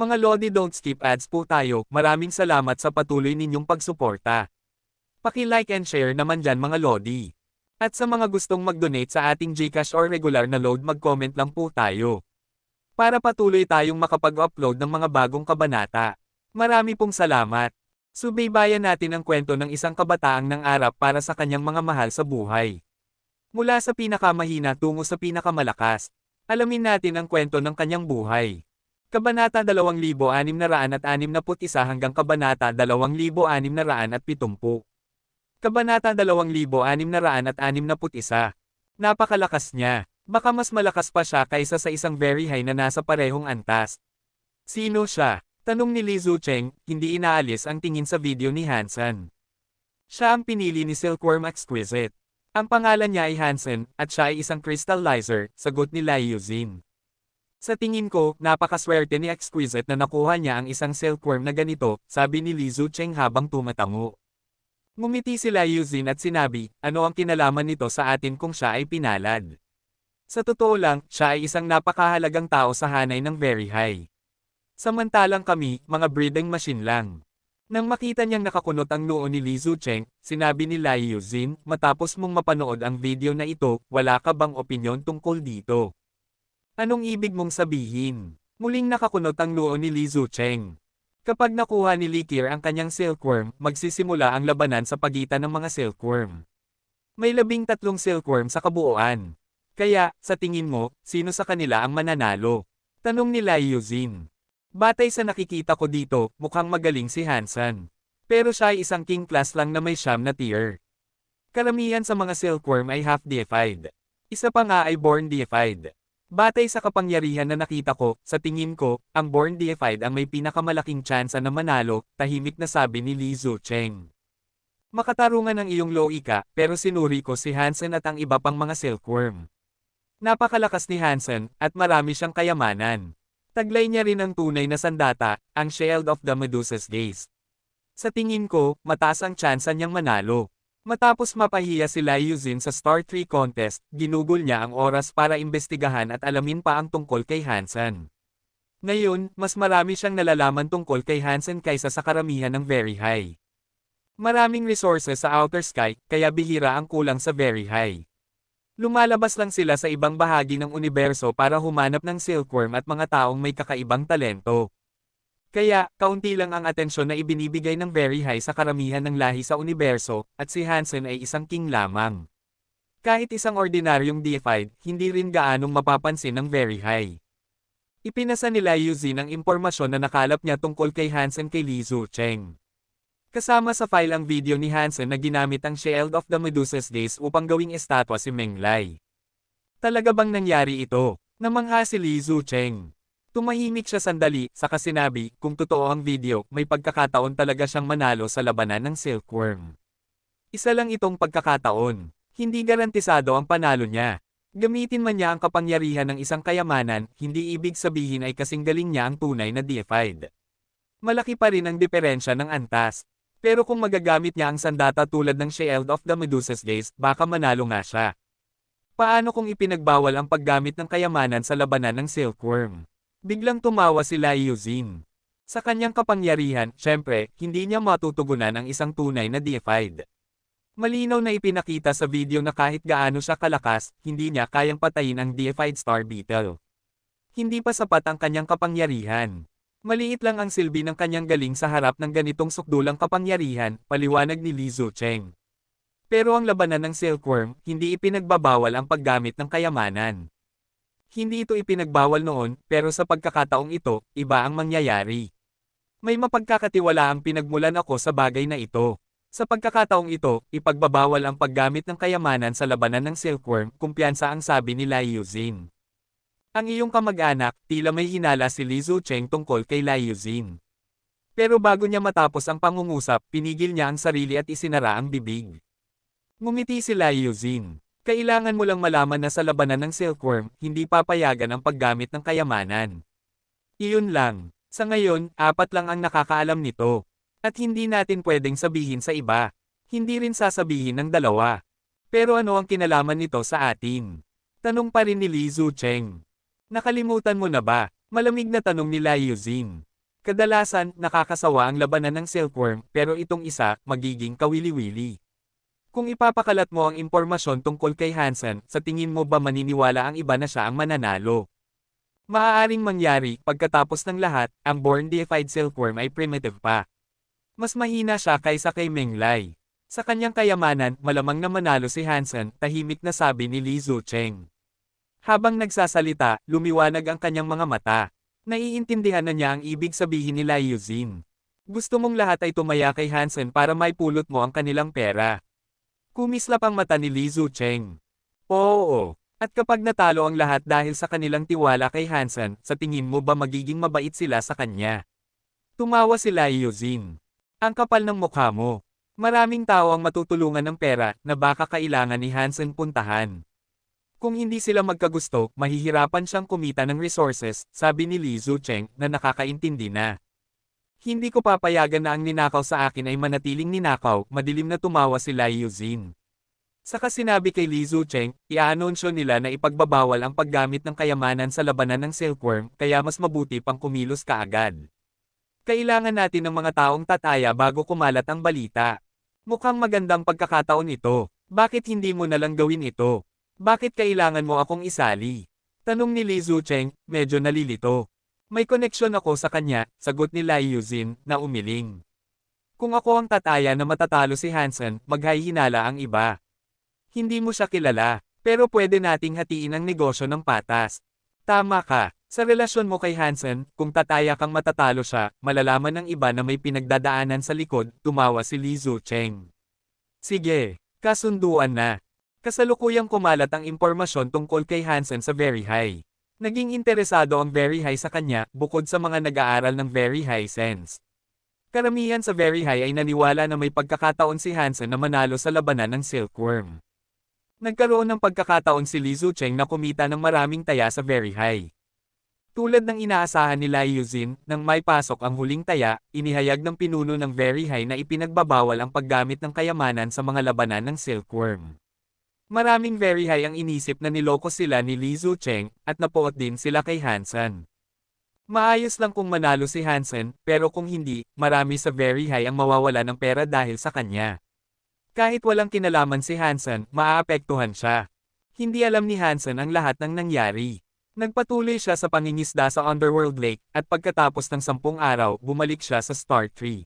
Mga Lodi, don't skip ads po tayo. Maraming salamat sa patuloy ninyong pagsuporta. Paki-like and share naman dyan mga Lodi. At sa mga gustong mag-donate sa ating GCash or regular na load, mag-comment lang po tayo. Para patuloy tayong makapag-upload ng mga bagong kabanata. Marami pong salamat. Subaybayan natin ang kwento ng isang kabataang nangarap para sa kanyang mga mahal sa buhay. Mula sa pinakamahina tungo sa pinakamalakas. Alamin natin ang kwento ng kanyang buhay. Kabanata 2661 hanggang Kabanata 2670. Kabanata 2661. Napakalakas niya. Baka mas malakas pa siya kaysa sa isang very high na nasa parehong antas. Sino siya? Tanong ni Li Zucheng, hindi inaalis ang tingin sa video ni Hansen. Siya ang pinili ni Silkworm Exquisite. Ang pangalan niya ay Hansen, at siya ay isang crystallizer, sagot ni Lai Yuzin. Sa tingin ko, napakaswerte ni Exquisite na nakuha niya ang isang silkworm na ganito, sabi ni Li Zucheng habang tumatango. Ngumiti si Lai Yuzin at sinabi, ano ang kinalaman nito sa atin kung siya ay pinalad? Sa totoo lang, siya ay isang napakahalagang tao sa hanay ng very high. Samantalang kami, mga breeding machine lang. Nang makita niyang nakakunot ang noo ni Li Zucheng, sinabi ni Lai Yuzin, matapos mong mapanood ang video na ito, wala ka bang opinyon tungkol dito? Anong ibig mong sabihin? Muling nakakunot ang noo ni Li Zucheng. Kapag nakuha ni Li Qier ang kanyang silkworm, magsisimula ang labanan sa pagitan ng mga silkworm. May 13 silkworm sa kabuuan. Kaya, sa tingin mo, sino sa kanila ang mananalo? Tanong ni Lai Yuzin. Batay sa nakikita ko dito, mukhang magaling si Hansen. Pero siya ay isang king class lang na may siyam na tier. Karamihan sa mga silkworm ay half deified. Isa pa nga ay born deified. Batay sa kapangyarihan na nakita ko, sa tingin ko, ang born deified ang may pinakamalaking tsansa na manalo, tahimik na sabi ni Li Zucheng. Makatarungan ang iyong loika, pero sinuri ko si Hansen at ang iba pang mga silkworm. Napakalakas ni Hansen, at marami siyang kayamanan. Taglay niya rin ang tunay na sandata, ang Shield of the Medusa's Gaze. Sa tingin ko, mataas ang tsansa niyang manalo. Matapos mapahiya si Lai Yuzin sa Star 3 contest, ginugol niya ang oras para imbestigahan at alamin pa ang tungkol kay Hansen. Ngayon, mas marami siyang nalalaman tungkol kay Hansen kaysa sa karamihan ng very high. Maraming resources sa outer sky, kaya bihira ang kulang sa very high. Lumalabas lang sila sa ibang bahagi ng universo para humanap ng silkworm at mga taong may kakaibang talento. Kaya, kaunti lang ang atensyon na ibinibigay ng very high sa karamihan ng lahi sa universo, at si Hansen ay isang king lamang. Kahit isang ordinaryong deified, hindi rin gaanong mapapansin ng very high. Ipinasa ni Lai Yuzin ang impormasyon na nakalap niya tungkol kay Hansen kay Li Zucheng. Kasama sa file ang video ni Hansen na ginamit ang Shield of the Medusa's Gaze upang gawing estatwa si Meng Lai. Talaga bang nangyari ito? Namangha si Li Zucheng. Tumahimik siya sandali, saka sinabi, kung totoo ang video, may pagkakataon talaga siyang manalo sa labanan ng silkworm. Isa lang itong pagkakataon. Hindi garantisado ang panalo niya. Gamitin man niya ang kapangyarihan ng isang kayamanan, hindi ibig sabihin ay kasing galing niya ang tunay na deified. Malaki pa rin ang diferensya ng antas. Pero kung magagamit niya ang sandata tulad ng Shield of the Medusa's Gaze, baka manalo nga siya. Paano kung ipinagbawal ang paggamit ng kayamanan sa labanan ng silkworm? Biglang tumawa si Lai Yuzin. Sa kanyang kapangyarihan, syempre, hindi niya matutugunan ang isang tunay na deified. Malinaw na ipinakita sa video na kahit gaano siya kalakas, hindi niya kayang patayin ang deified Star Beetle. Hindi pa sapat ang kanyang kapangyarihan. Maliit lang ang silbi ng kanyang galing sa harap ng ganitong sukdulang kapangyarihan, paliwanag ni Li Zucheng. Pero ang labanan ng silkworm, hindi ipinagbabawal ang paggamit ng kayamanan. Hindi ito ipinagbawal noon, pero sa pagkakataong ito, iba ang mangyayari. May mapagkakatiwalaang pinagmulan ako sa bagay na ito. Sa pagkakataong ito, ipagbabawal ang paggamit ng kayamanan sa labanan ng silkworm, kumpiyansa ang sabi ni Lai Yuzin. Ang iyong kamag-anak, tila may hinala si Li Zucheng tungkol kay Lai Yuzin. Pero bago niya matapos ang pangungusap, pinigil niya ang sarili at isinara ang bibig. Ngumiti si Lai Yuzin. Kailangan mo lang malaman na sa labanan ng silkworm, hindi papayagan ang paggamit ng kayamanan. Iyon lang. Sa ngayon, 4 lang ang nakakaalam nito. At hindi natin pwedeng sabihin sa iba. Hindi rin sasabihin ng 2. Pero ano ang kinalaman nito sa atin? Tanong pa rin ni Li Zucheng. Nakalimutan mo na ba? Malamig na tanong ni Lai Yuzin. Kadalasan, nakakasawa ang labanan ng silkworm, pero itong isa, magiging kawili-wili. Kung ipapakalat mo ang impormasyon tungkol kay Hansen, sa tingin mo ba maniniwala ang iba na siya ang mananalo? Maaaring mangyari, pagkatapos ng lahat, ang born deified silkworm ay primitive pa. Mas mahina siya kaysa kay Menglai. Sa kanyang kayamanan, malamang na manalo si Hansen, tahimik na sabi ni Li Zucheng. Habang nagsasalita, lumiwanag ang kanyang mga mata. Naiintindihan na niya ang ibig sabihin ni Lai Yuzin. Gusto mong lahat ay tumaya kay Hansen para maipulot mo ang kanilang pera. Kumislap ang mata ni Li Zucheng. Oo. At kapag natalo ang lahat dahil sa kanilang tiwala kay Hansen, sa tingin mo ba magiging mabait sila sa kanya? Tumawa si Lai Yuzin. Ang kapal ng mukha mo. Maraming tao ang matutulungan ng pera na baka kailangan ni Hansen puntahan. Kung hindi sila magkagusto, mahihirapan siyang kumita ng resources, sabi ni Li Zucheng na nakakaintindi na. Hindi ko papayagan na ang ninakaw sa akin ay manatiling ninakaw, madilim na tumawa si Lai Yuzin. Saka sinabi kay Li Zucheng, i-aanunsyo nila na ipagbabawal ang paggamit ng kayamanan sa labanan ng silkworm, kaya mas mabuti pang kumilos kaagad. Kailangan natin ng mga taong tataya bago kumalat ang balita. Mukhang magandang pagkakataon ito. Bakit hindi mo nalang gawin ito? Bakit kailangan mo akong isali? Tanong ni Li Zucheng, medyo nalilito. May koneksyon ako sa kanya, sagot ni Lai Yuzin, na umiling. Kung ako ang tataya na matatalo si Hansen, maghahinala ang iba. Hindi mo siya kilala, pero pwede nating hatiin ang negosyo ng patas. Tama ka, sa relasyon mo kay Hansen, kung tataya kang matatalo siya, malalaman ng iba na may pinagdadaanan sa likod, tumawa si Li Zucheng. Sige, kasunduan na. Kasalukuyang kumalat ang impormasyon tungkol kay Hansen sa Very High. Naging interesado ang Very High sa kanya, bukod sa mga nag-aaral ng Very High Sense. Karamihan sa Very High ay naniwala na may pagkakataon si Hansen na manalo sa labanan ng silkworm. Nagkaroon ng pagkakataon si Li Zucheng na kumita ng maraming taya sa Very High. Tulad ng inaasahan ni Lai Yuzin, nang may pasok ang huling taya, inihayag ng pinuno ng Very High na ipinagbabawal ang paggamit ng kayamanan sa mga labanan ng silkworm. Maraming Very High ang inisip na niloko sila ni Li Zucheng, at napuot din sila kay Hansen. Maayos lang kung manalo si Hansen, pero kung hindi, marami sa Very High ang mawawala ng pera dahil sa kanya. Kahit walang kinalaman si Hansen, maaapektuhan siya. Hindi alam ni Hansen ang lahat ng nangyari. Nagpatuloy siya sa pangingisda sa Underworld Lake, at pagkatapos ng 10 araw, bumalik siya sa Star Tree.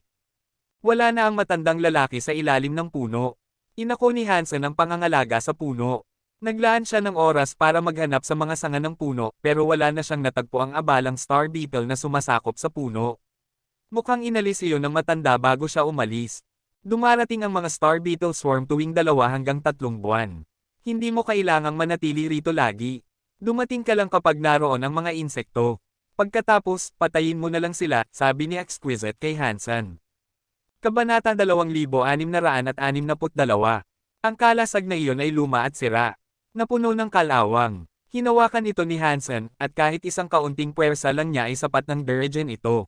Wala na ang matandang lalaki sa ilalim ng puno. Inako ni Hansen ang pangangalaga sa puno. Naglaan siya ng oras para maghanap sa mga sanga ng puno, pero wala na siyang natagpo ang abalang star beetle na sumasakop sa puno. Mukhang inalis iyon ng matanda bago siya umalis. Dumarating ang mga star beetle swarm tuwing 2 hanggang 3 buwan. Hindi mo kailangang manatili rito lagi. Dumating ka lang kapag naroon ang mga insekto. Pagkatapos, patayin mo na lang sila, sabi ni Exquisite kay Hansen. Kabanata 2662. Ang kalasag na iyon ay luma at sira. Napuno ng kalawang. Hinawakan ito ni Hansen, at kahit isang kaunting puwersa lang niya ay sapat ng dirigen ito.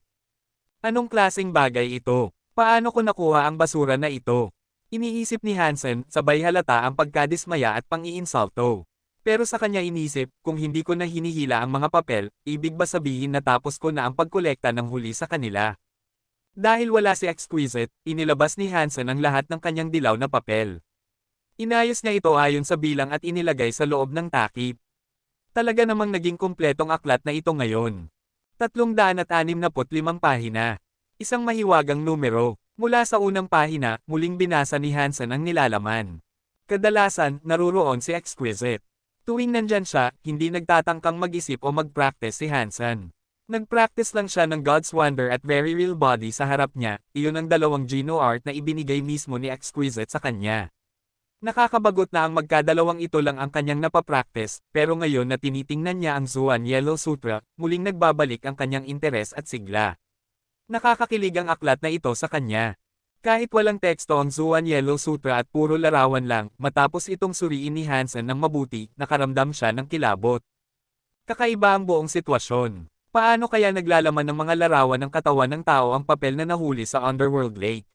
Anong klaseng bagay ito? Paano ko nakuha ang basura na ito? Iniisip ni Hansen, sabay halata ang pagkadismaya at pang-iinsulto. Pero sa kanya inisip, kung hindi ko na hinihila ang mga papel, ibig ba sabihin na tapos ko na ang pagkolekta ng huli sa kanila? Dahil wala si Exquisite, inilabas ni Hansen ang lahat ng kanyang dilaw na papel. Inayos niya ito ayon sa bilang at inilagay sa loob ng takip. Talaga namang naging kumpletong aklat na ito ngayon. 365 pahina. Isang mahiwagang numero. Mula sa unang pahina, muling binasa ni Hansen ang nilalaman. Kadalasan, naruroon si Exquisite. Tuwing nandyan siya, hindi nagtatangkang mag-isip o mag-practice si Hansen. Nag-practice lang siya ng God's Wonder at Very Real Body sa harap niya, iyon ang 2 Geno art na ibinigay mismo ni Exquisite sa kanya. Nakakabagot na ang magkadalawang ito lang ang kanyang napapractice, pero ngayon na tinitingnan niya ang Zuan Yellow Sutra, muling nagbabalik ang kanyang interes at sigla. Nakakakilig ang aklat na ito sa kanya. Kahit walang teksto ang Zuan Yellow Sutra at puro larawan lang, matapos itong suriin ni Hansen ng mabuti, nakaramdam siya ng kilabot. Kakaiba ang buong sitwasyon. Paano kaya naglalaman ng mga larawan ng katawan ng tao ang papel na nahuli sa Underworld Lake?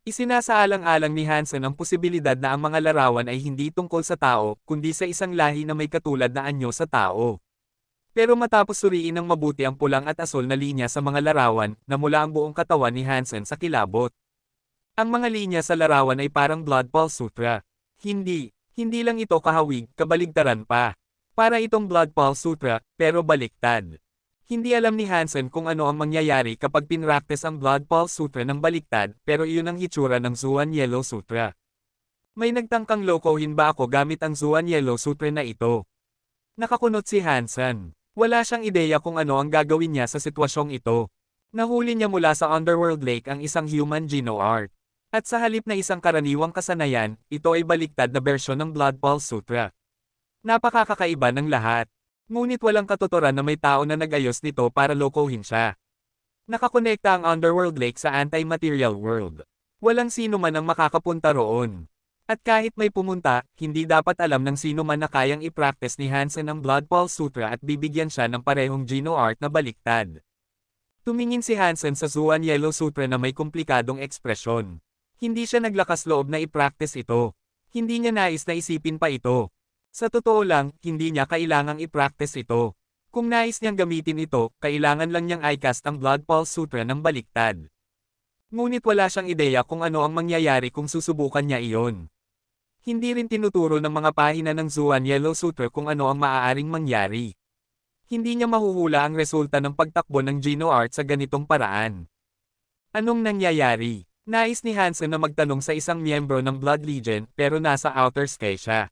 Isinasaalang-alang ni Hansen ang posibilidad na ang mga larawan ay hindi tungkol sa tao, kundi sa isang lahi na may katulad na anyo sa tao. Pero matapos suriin ng mabuti ang pulang at asul na linya sa mga larawan, namula ang buong katawan ni Hansen sa kilabot. Ang mga linya sa larawan ay parang Blood Paul Sutra. Hindi lang ito kahawig, kabaligtaran pa. Para itong Blood Paul Sutra, pero baliktad. Hindi alam ni Hansen kung ano ang mangyayari kapag pinractice ang Blood Paul Sutra ng baliktad, pero iyon ang hitsura ng Zuan Yellow Sutra. May nagtangkang lokohin ba ako gamit ang Zuan Yellow Sutra na ito? Nakakunot si Hansen. Wala siyang ideya kung ano ang gagawin niya sa sitwasyong ito. Nahuli niya mula sa Underworld Lake ang isang human Geno art. At sa halip na isang karaniwang kasanayan, ito ay baliktad na bersyon ng Blood Paul Sutra. Napakakakaiba ng lahat. Ngunit walang katuturan na may tao na nag-ayos nito para lokohin siya. Nakakonekta ang Underworld Lake sa anti-material world. Walang sino man ang makakapunta roon. At kahit may pumunta, hindi dapat alam ng sino man na kayang i-practice ni Hansen ang Blood Paul Sutra at bibigyan siya ng parehong Geno art na baliktad. Tumingin si Hansen sa Zuan Yellow Sutra na may komplikadong ekspresyon. Hindi siya naglakas loob na i-practice ito. Hindi niya nais na isipin pa ito. Sa totoo lang, hindi niya kailangang i-practice ito. Kung nais niyang gamitin ito, kailangan lang niyang i-cast ang Blood Paul Sutra ng baliktad. Ngunit wala siyang ideya kung ano ang mangyayari kung susubukan niya iyon. Hindi rin tinuturo ng mga pahina ng Zuan Yellow Sutra kung ano ang maaaring mangyari. Hindi niya mahuhula ang resulta ng pagtakbo ng Geno art sa ganitong paraan. Anong nangyayari? Nais ni Hansen na magtanong sa isang miyembro ng Blood Legion pero nasa outer sky siya.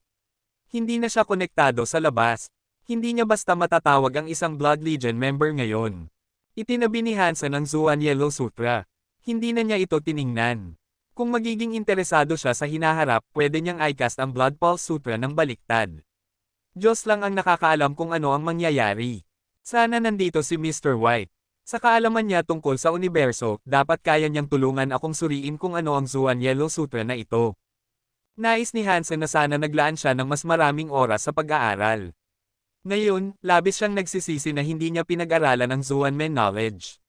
Hindi na siya konektado sa labas. Hindi niya basta matatawag ang isang Blood Legion member ngayon. Itinabi ni Hansen ang Zuan Yellow Sutra. Hindi na niya ito tiningnan. Kung magiging interesado siya sa hinaharap, pwede niyang i-cast ang Blood Paul Sutra ng baliktad. Diyos lang ang nakakaalam kung ano ang mangyayari. Sana nandito si Mr. White. Sa kaalaman niya tungkol sa universo, dapat kaya niyang tulungan akong suriin kung ano ang Zuan Yellow Sutra na ito. Nais ni Hansen na sana naglaan siya ng mas maraming oras sa pag-aaral. Ngayon, labis siyang nagsisisi na hindi niya pinag-aralan ang Zuan Men knowledge.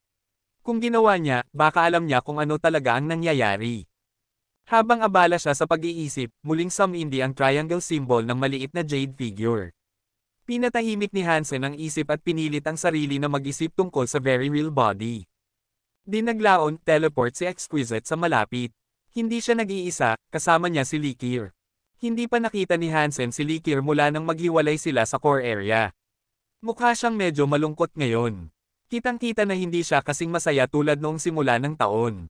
Kung ginawa niya, baka alam niya kung ano talaga ang nangyayari. Habang abala siya sa pag-iisip, muling sumindi ang triangle symbol ng maliit na jade figure. Pinatahimik ni Hansen ang isip at pinilit ang sarili na mag-isip tungkol sa very real body. Dinaglaon, teleport si Exquisite sa malapit. Hindi siya nag-iisa, kasama niya si Likir. Hindi pa nakita ni Hansen si Likir mula nang maghiwalay sila sa core area. Mukha siyang medyo malungkot ngayon. Kitang-kita na hindi siya kasing masaya tulad noong simula ng taon.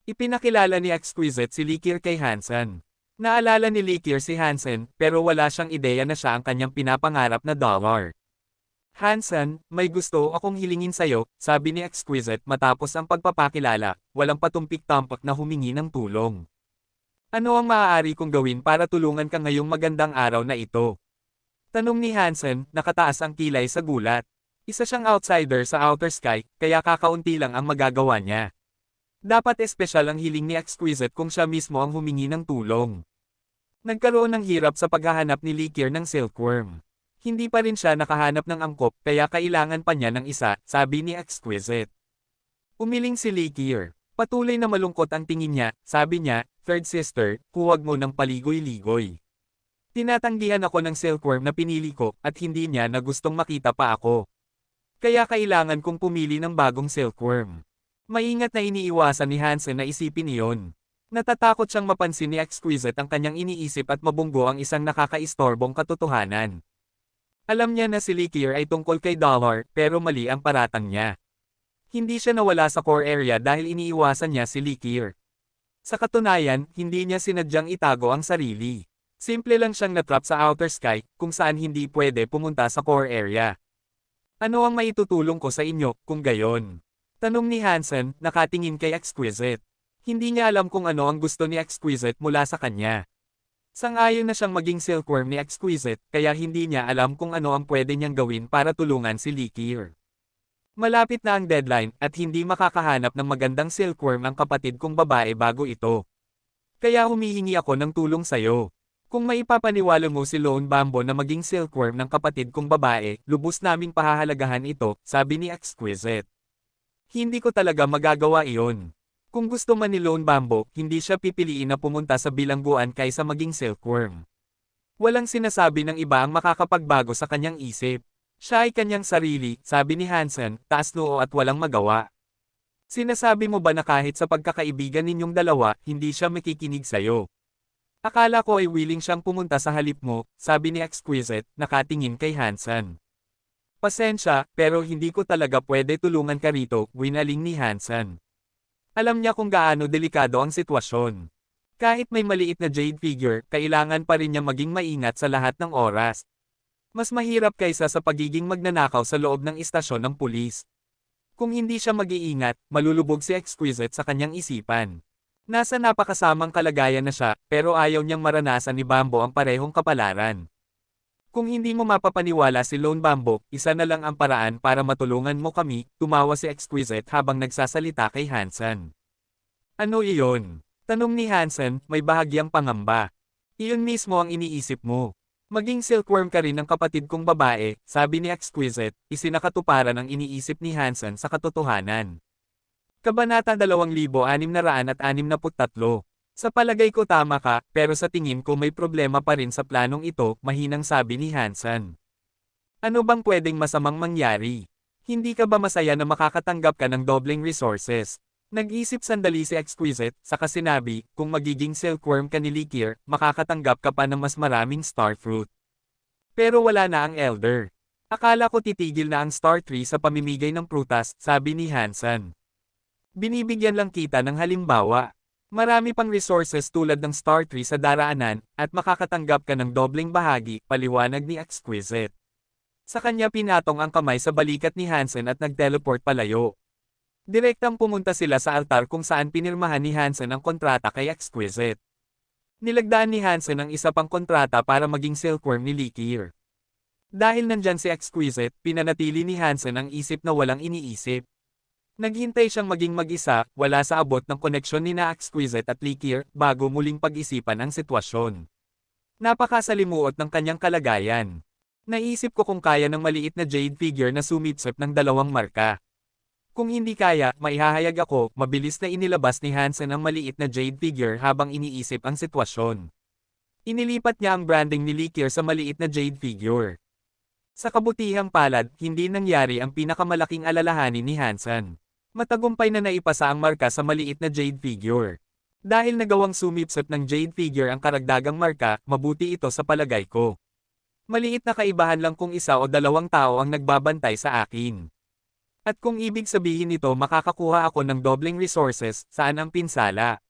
Ipinakilala ni Exquisite si Likir kay Hansen. Naalala ni Likir si Hansen, pero wala siyang ideya na siya ang kanyang pinapangarap na dollar. Hansen, may gusto akong hilingin sa'yo, sabi ni Exquisite matapos ang pagpapakilala, walang patumpik-tampak na humingi ng tulong. Ano ang maaari kong gawin para tulungan ka ngayong magandang araw na ito? Tanong ni Hansen, nakataas ang kilay sa gulat. Isa siyang outsider sa outer sky, kaya kakaunti lang ang magagawa niya. Dapat espesyal ang hiling ni Exquisite kung siya mismo ang humingi ng tulong. Nagkaroon ng hirap sa paghahanap ni Likir ng silkworm. Hindi pa rin siya nakahanap ng angkop kaya kailangan pa niya ng isa, sabi ni Exquisite. Umiling si Likir. Patuloy na malungkot ang tingin niya, sabi niya, "Third sister, huwag mo ng paligoy-ligoy. Tinatanggihan ako ng silkworm na pinili ko at hindi niya na gustong makita pa ako. Kaya kailangan kong pumili ng bagong silkworm." Maingat na iniiwasan ni Hansen na isipin iyon. Natatakot siyang mapansin ni Exquisite ang kanyang iniisip at mabunggo ang isang nakakaistorbong katotohanan. Alam niya na si Likir ay tungkol kay Dollar, pero mali ang paratang niya. Hindi siya nawala sa core area dahil iniiwasan niya si Likir. Sa katunayan, hindi niya sinadyang itago ang sarili. Simple lang siyang natrap sa outer sky, kung saan hindi pwede pumunta sa core area. Ano ang maitutulong ko sa inyo, kung gayon? Tanong ni Hansen, nakatingin kay Exquisite. Hindi niya alam kung ano ang gusto ni Exquisite mula sa kanya. Sang-ayon na siyang maging silkworm ni Exquisite, kaya hindi niya alam kung ano ang pwede niyang gawin para tulungan si Likir. Malapit na ang deadline, at hindi makakahanap ng magandang silkworm ang kapatid kong babae bago ito. Kaya humihingi ako ng tulong sayo. Kung maipapaniwala mo si Lone Bambo na maging silkworm ng kapatid kong babae, lubos naming pahahalagahan ito, sabi ni Exquisite. Hindi ko talaga magagawa iyon. Kung gusto man ni Lone Bambo, hindi siya pipiliin na pumunta sa bilangguan kaysa maging silkworm. Walang sinasabi ng iba ang makakapagbago sa kanyang isip. Siya ay kanyang sarili, sabi ni Hansen, taas noo at walang magawa. Sinasabi mo ba na kahit sa pagkakaibigan ninyong dalawa, hindi siya makikinig sa'yo? Akala ko ay willing siyang pumunta sa halip mo, sabi ni Exquisite, nakatingin kay Hansen. Pasensya, pero hindi ko talaga pwede tulungan ka rito, winaling ni Hansen. Alam niya kung gaano delikado ang sitwasyon. Kahit may maliit na jade figure, kailangan pa rin niya maging maingat sa lahat ng oras. Mas mahirap kaysa sa pagiging magnanakaw sa loob ng istasyon ng pulis. Kung hindi siya mag-iingat, malulubog si Exquisite sa kanyang isipan. Nasa napakasamang kalagayan na siya, pero ayaw niyang maranasan ni Bambo ang parehong kapalaran. Kung hindi mo mapapaniwala si Lone Bambo, isa na lang ang paraan para matulungan mo kami, tumawa si Exquisite habang nagsasalita kay Hansen. Ano iyon? Tanong ni Hansen, may bahagyang pangamba. Iyon mismo ang iniisip mo. Maging silkworm ka rin ng kapatid kong babae, sabi ni Exquisite, isinakatuparan ang iniisip ni Hansen sa katotohanan. Kabanata 2663. Sa palagay ko tama ka, pero sa tingin ko may problema pa rin sa planong ito, mahinang sabi ni Hansen. Ano bang pwedeng masamang mangyari? Hindi ka ba masaya na makakatanggap ka ng dobleng resources? Nag-isip sandali si Exquisite, saka sinabi, kung magiging silkworm ka ni Likir, makakatanggap ka pa ng mas maraming starfruit. Pero wala na ang elder. Akala ko titigil na ang star tree sa pamimigay ng prutas, sabi ni Hansen. Binibigyan lang kita ng halimbawa. Marami pang resources tulad ng star tree sa daraanan, at makakatanggap ka ng dobleng bahagi, paliwanag ni Exquisite. Sa kanya pinatong ang kamay sa balikat ni Hansen at nag-teleport palayo. Direktang pumunta sila sa altar kung saan pinirmahan ni Hansen ang kontrata kay Exquisite. Nilagdaan ni Hansen ang isa pang kontrata para maging silkworm ni Likir. Dahil nandyan si Exquisite, pinanatili ni Hansen ang isip na walang iniisip. Naghintay siyang maging mag-isa, wala sa abot ng koneksyon ni na Exquisite at Likir, bago muling pag-isipan ang sitwasyon. Napakasalimuot ng kanyang kalagayan. Naisip ko kung kaya ng maliit na jade figure na sumipsip ng dalawang marka. Kung hindi kaya, maihahayag ako, mabilis na inilabas ni Hansen ang maliit na jade figure habang iniisip ang sitwasyon. Inilipat niya ang branding ni Likir sa maliit na jade figure. Sa kabutihang palad, hindi nangyari ang pinakamalaking alalahanin ni Hansen. Matagumpay na naipasa ang marka sa maliit na jade figure. Dahil nagawang sumipsip ng jade figure ang karagdagang marka, mabuti ito sa palagay ko. Maliit na kaibahan lang kung isa o dalawang tao ang nagbabantay sa akin. At kung ibig sabihin nito makakakuha ako ng dobleng resources, saan ang pinsala?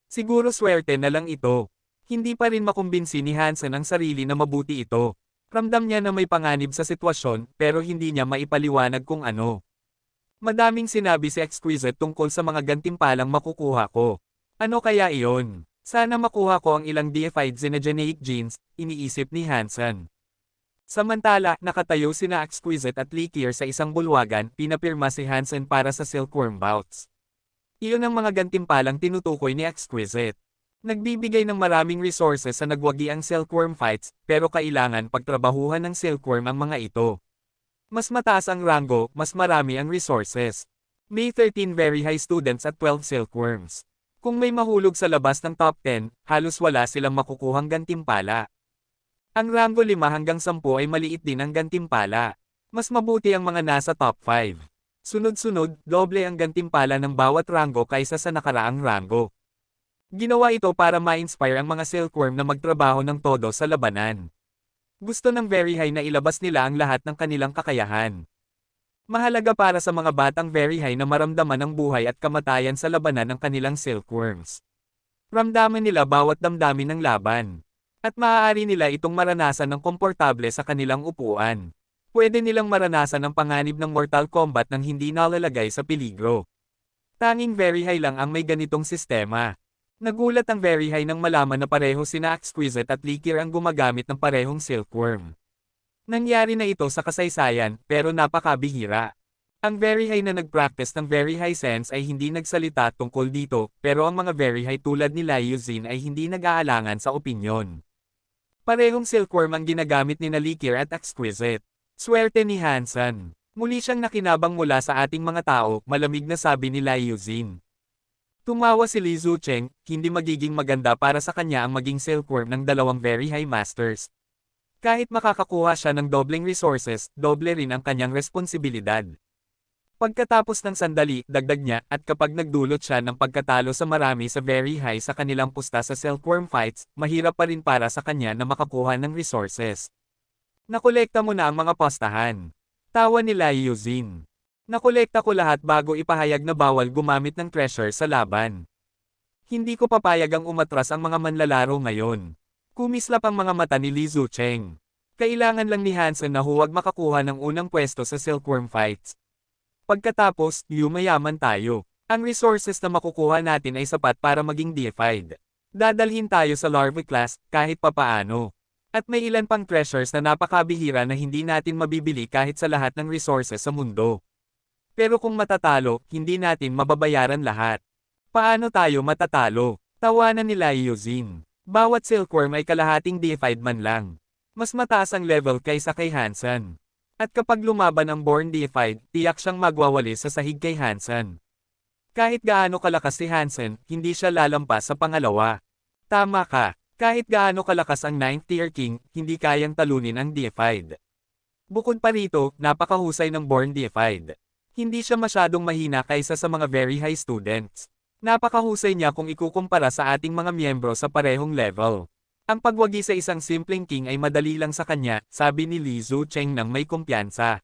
Siguro swerte na lang ito. Hindi pa rin makumbinsi ni Hansen ang sarili na mabuti ito. Ramdam niya na may panganib sa sitwasyon, pero hindi niya maipaliwanag kung ano. Madaming sinabi si Exquisite tungkol sa mga gantimpalang makukuha ko. Ano kaya iyon? Sana makuha ko ang ilang deified xenogeneic genes, iniisip ni Hansen. Samantala, nakatayo sina Exquisite at Likir sa isang bulwagan, pinapirma si Hansen para sa silkworm bouts. Iyon ang mga gantimpalang tinutukoy ni Exquisite. Nagbibigay ng maraming resources sa nagwagiang silkworm fights, pero kailangan pagtrabahuhan ng silkworm ang mga ito. Mas mataas ang rango, mas marami ang resources. May 13 very high students at 12 silkworms. Kung may mahulog sa labas ng top 10, halos wala silang makukuhang gantimpala. Ang rango 5 hanggang 10 ay maliit din ang gantimpala. Mas mabuti ang mga nasa top 5. Sunod-sunod, doble ang gantimpala ng bawat rango kaysa sa nakaraang rango. Ginawa ito para ma-inspire ang mga silkworm na magtrabaho ng todo sa labanan. Gusto ng Very High na ilabas nila ang lahat ng kanilang kakayahan. Mahalaga para sa mga batang Very High na maramdaman ang buhay at kamatayan sa labanan ng kanilang silkworms. Ramdaman nila bawat damdamin ng laban. At maaari nila itong maranasan ng komportable sa kanilang upuan. Pwede nilang maranasan ang panganib ng Mortal Kombat nang hindi nalalagay sa peligro. Tanging Very High lang ang may ganitong sistema. Nagulat ang Very High nang malaman na pareho sina Exquisite at Likir ang gumagamit ng parehong silkworm. Nangyari na ito sa kasaysayan, pero napakabihira. Ang Very High na nag-practice ng Very High Sense ay hindi nagsalita tungkol dito, pero ang mga Very High tulad ni Liu Xin ay hindi nag-aalangan sa opinyon. Parehong silkworm ang ginagamit ni Likir at Exquisite. Swerte ni Hansen. Muli siyang nakinabang mula sa ating mga tao, malamig na sabi ni Liu Xin. Tumawa si Li Zucheng, hindi magiging maganda para sa kanya ang maging silkworm ng dalawang Very High Masters. Kahit makakakuha siya ng dobleng resources, doble rin ang kanyang responsibilidad. Pagkatapos ng sandali, dagdag niya, at kapag nagdulot siya ng pagkatalo sa marami sa very high sa kanilang pusta sa silkworm fights, mahirap pa rin para sa kanya na makakuha ng resources. Nakolekta mo na ang mga postahan. Tawa ni Lai Yuzin. Nakolekta ko lahat bago ipahayag na bawal gumamit ng treasure sa laban. Hindi ko papayag ang umatras ang mga manlalaro ngayon. Kumislap ang mga mata ni Li Zucheng. Kailangan lang ni Hansen na huwag makakuha ng unang pwesto sa silkworm fights. Pagkatapos, yumayaman tayo. Ang resources na makukuha natin ay sapat para maging deified. Dadalhin tayo sa larvae class, kahit papaano. At may ilan pang treasures na napakabihira na hindi natin mabibili kahit sa lahat ng resources sa mundo. Pero kung matatalo, hindi natin mababayaran lahat. Paano tayo matatalo? Tawanan nila Yuzin. Bawat silkworm ay kalahating deified man lang. Mas mataas ang level kaysa kay Hansen. At kapag lumaban ang Born Deified, tiyak siyang magwawalis sa sahig kay Hansen. Kahit gaano kalakas si Hansen, hindi siya lalampas sa pangalawa. Tama ka, kahit gaano kalakas ang 9th Tier King, hindi kayang talunin ang Deified. Bukod pa rito, napakahusay ng Born Deified. Hindi siya masyadong mahina kaysa sa mga very high students. Napakahusay niya kung ikukumpara sa ating mga miyembro sa parehong level. Ang pagwagi sa isang simpleng king ay madali lang sa kanya, sabi ni Li Zucheng nang may kumpiyansa.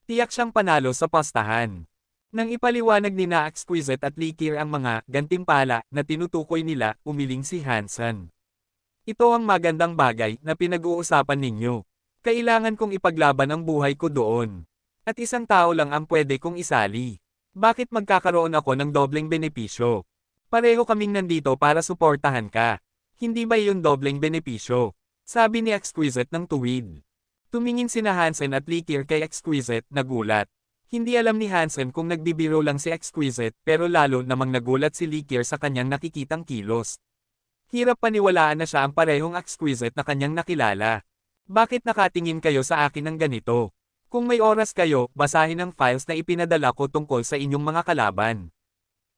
Tiyak siyang panalo sa postahan. Nang ipaliwanag ni na Exquisite at Likir ang mga gantimpala na tinutukoy nila, umiling si Hansen. Ito ang magandang bagay na pinag-uusapan ninyo. Kailangan kong ipaglaban ang buhay ko doon. At isang tao lang ang pwede kong isali. Bakit magkakaroon ako ng dobleng benepisyo? Pareho kaming nandito para suportahan ka. Hindi ba iyon dobleng benepisyo? Sabi ni Exquisite ng tuwid. Tumingin sina Hansen at Likir kay Exquisite, nagulat. Hindi alam ni Hansen kung nagbibiro lang si Exquisite, pero lalo namang nagulat si Likir sa kanyang nakikitang kilos. Hirap paniwalaan na siya ang parehong Exquisite na kanyang nakilala. Bakit nakatingin kayo sa akin ng ganito? Kung may oras kayo, basahin ang files na ipinadala ko tungkol sa inyong mga kalaban.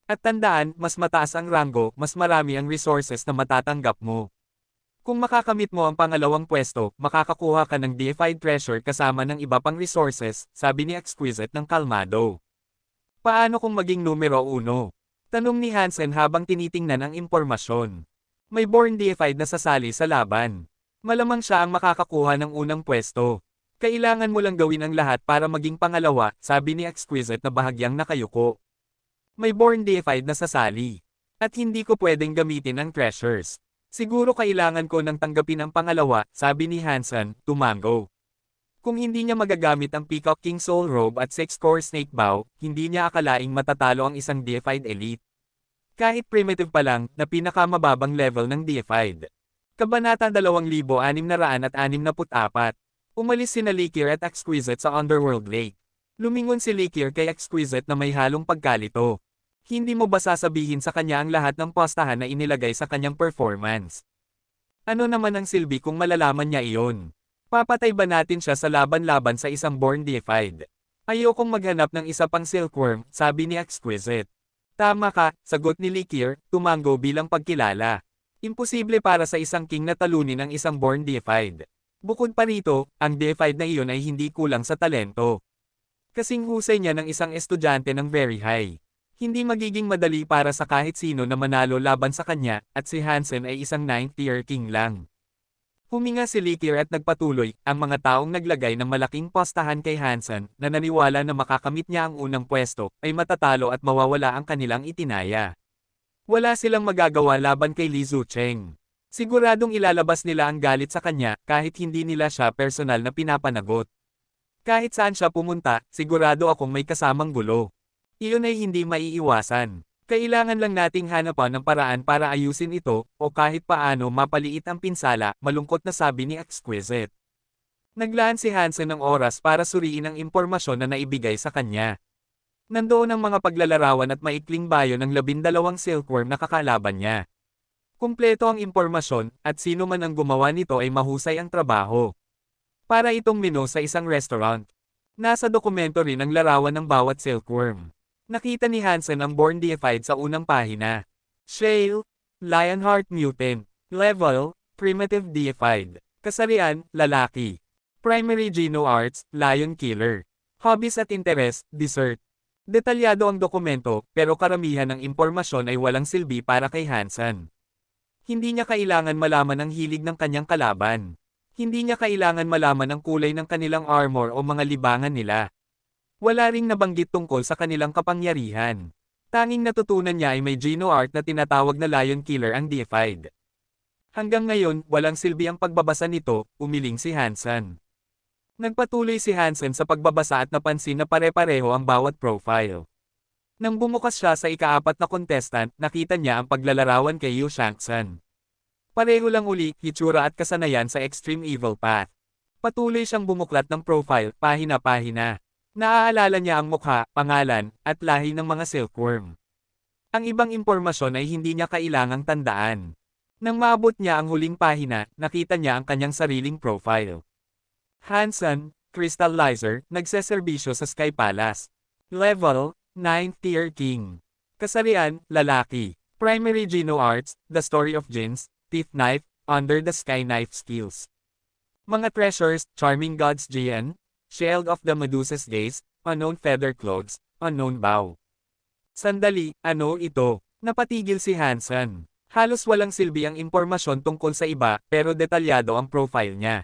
At tandaan, mas mataas ang rango, mas marami ang resources na matatanggap mo. Kung makakamit mo ang pangalawang pwesto, makakakuha ka ng deified treasure kasama ng iba pang resources, sabi ni Exquisite ng kalmado. Paano kung maging numero 1? Tanong ni Hansen habang tinitingnan ang impormasyon. May born deified na sasali sa laban. Malamang siya ang makakakuha ng unang pwesto. Kailangan mo lang gawin ang lahat para maging pangalawa, sabi ni Exquisite na bahagyang nakayuko. May born deified na sasali. At hindi ko pwedeng gamitin ang treasures. Siguro kailangan ko nang tanggapin ang pangalawa, sabi ni Hansen, tumango. Kung hindi niya magagamit ang Peacock King Soul Robe at 6-core Snake Bow, hindi niya akalaing matatalo ang isang deified elite. Kahit primitive pa lang, na pinakamababang level ng deified. Kabanata 2664. Umalis sina Likir at Exquisite sa Underworld Lake. Lumingon si Likir kay Exquisite na may halong pagkalito. Hindi mo ba sasabihin sa kanya ang lahat ng postahan na inilagay sa kanyang performance? Ano naman ang silbi kung malalaman niya iyon? Papatay ba natin siya sa laban-laban sa isang born deified? Ayokong maghanap ng isa pang silkworm, sabi ni Exquisite. Tama ka, sagot ni Likir, tumango bilang pagkilala. Imposible para sa isang king na talunin ang isang born deified. Bukod pa rito, ang deified na iyon ay hindi kulang sa talento. Kasing husay niya ng isang estudyante ng very high. Hindi magiging madali para sa kahit sino na manalo laban sa kanya, at si Hansen ay isang 9th tier king lang. Huminga si Likir at nagpatuloy, ang mga taong naglagay ng malaking postahan kay Hansen, na naniwala na makakamit niya ang unang pwesto, ay matatalo at mawawala ang kanilang itinaya. Wala silang magagawa laban kay Li Zucheng. Siguradong ilalabas nila ang galit sa kanya, kahit hindi nila siya personal na pinapanagot. Kahit saan siya pumunta, sigurado akong may kasamang gulo. Iyon ay hindi maiiwasan. Kailangan lang nating hanapan ng paraan para ayusin ito, o kahit paano mapaliit ang pinsala, malungkot na sabi ni Exquisite. Naglaan si Hansen ng oras para suriin ang impormasyon na naibigay sa kanya. Nandoon ang mga paglalarawan at maikling bayo ng 12 silkworm na kakalaban niya. Kumpleto ang impormasyon, at sino man ang gumawa nito ay mahusay ang trabaho. Para itong menu sa isang restaurant. Nasa dokumento rin ang larawan ng bawat silkworm. Nakita ni Hansen ang born deified sa unang pahina. Shale, Lionheart Mutant, Level, Primitive Deified. Kasarian, lalaki. Primary Geno Arts, Lion Killer. Hobbies at interest, dessert. Detalyado ang dokumento, pero karamihan ng impormasyon ay walang silbi para kay Hansen. Hindi niya kailangan malaman ang hilig ng kanyang kalaban. Hindi niya kailangan malaman ang kulay ng kanilang armor o mga libangan nila. Wala ring nabanggit tungkol sa kanilang kapangyarihan. Tanging natutunan niya ay may Geno Art na tinatawag na Lion Killer ang deified. Hanggang ngayon, walang silbi ang pagbabasa nito, umiling si Hansen. Nagpatuloy si Hansen sa pagbabasa at napansin na pare-pareho ang bawat profile. Nang bumukas siya sa ika-4 na contestant, nakita niya ang paglalarawan kay Yu Shangsan. Pareho lang uli, hitsura at kasanayan sa Extreme Evil Path. Patuloy siyang bumuklat ng profile, pahina-pahina. Naaalala niya ang mukha, pangalan, at lahi ng mga silkworm. Ang ibang impormasyon ay hindi niya kailangang tandaan. Nang maabot niya ang huling pahina, nakita niya ang kanyang sariling profile. Hansen, Crystallizer, nagseserbisyo sa Sky Palace. Level, 9th Tier King. Kasarian, lalaki. Primary Geno Arts, The Story of Jin's, Teeth Knife, Under the Sky Knife Skills. Mga treasures, Charming Gods Jian, Shield of the Medusa's Gaze, Unknown Feather Clothes, Unknown Bow. Sandali, ano ito? Napatigil si Hansen. Halos walang silbi ang impormasyon tungkol sa iba, pero detalyado ang profile niya.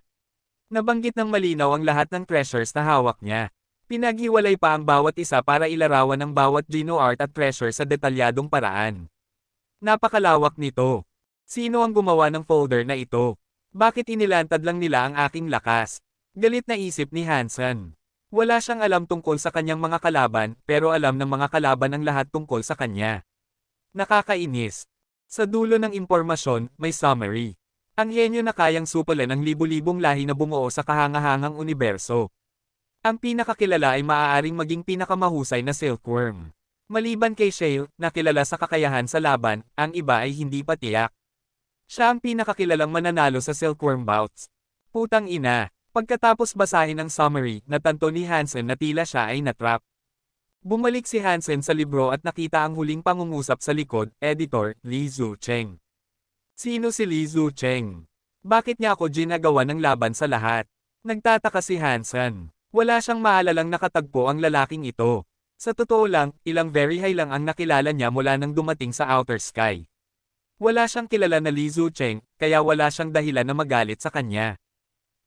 Nabanggit ng malinaw ang lahat ng treasures na hawak niya. Pinaghiwalay pa ang bawat isa para ilarawan ang bawat Geno Art at treasure sa detalyadong paraan. Napakalawak nito. Sino ang gumawa ng folder na ito? Bakit inilantad lang nila ang aking lakas? Galit na isip ni Hansen. Wala siyang alam tungkol sa kanyang mga kalaban, pero alam ng mga kalaban ang lahat tungkol sa kanya. Nakakainis. Sa dulo ng impormasyon, may summary. Ang henyo na kayang supulan ang libu-libong lahi na bumuo sa kahangahangang universo. Ang pinakakilala ay maaaring maging pinakamahusay na silkworm. Maliban kay Shale, na kilala sa kakayahan sa laban, ang iba ay hindi pa tiyak. Siya ang pinakakilalang mananalo sa silkworm bouts. Putang ina. Pagkatapos basahin ang summary, natanto ni Hansen na tila siya ay natrap. Bumalik si Hansen sa libro at nakita ang huling pangungusap sa likod, Editor, Li Zucheng. Sino si Li Zucheng? Bakit niya ako ginagawa ng laban sa lahat? Nagtataka si Hansen. Wala siyang maalalang nakatagpo ang lalaking ito. Sa totoo lang, ilang very high lang ang nakilala niya mula nang dumating sa Outer Sky. Wala siyang kilala na Li Zucheng, kaya wala siyang dahilan na magalit sa kanya.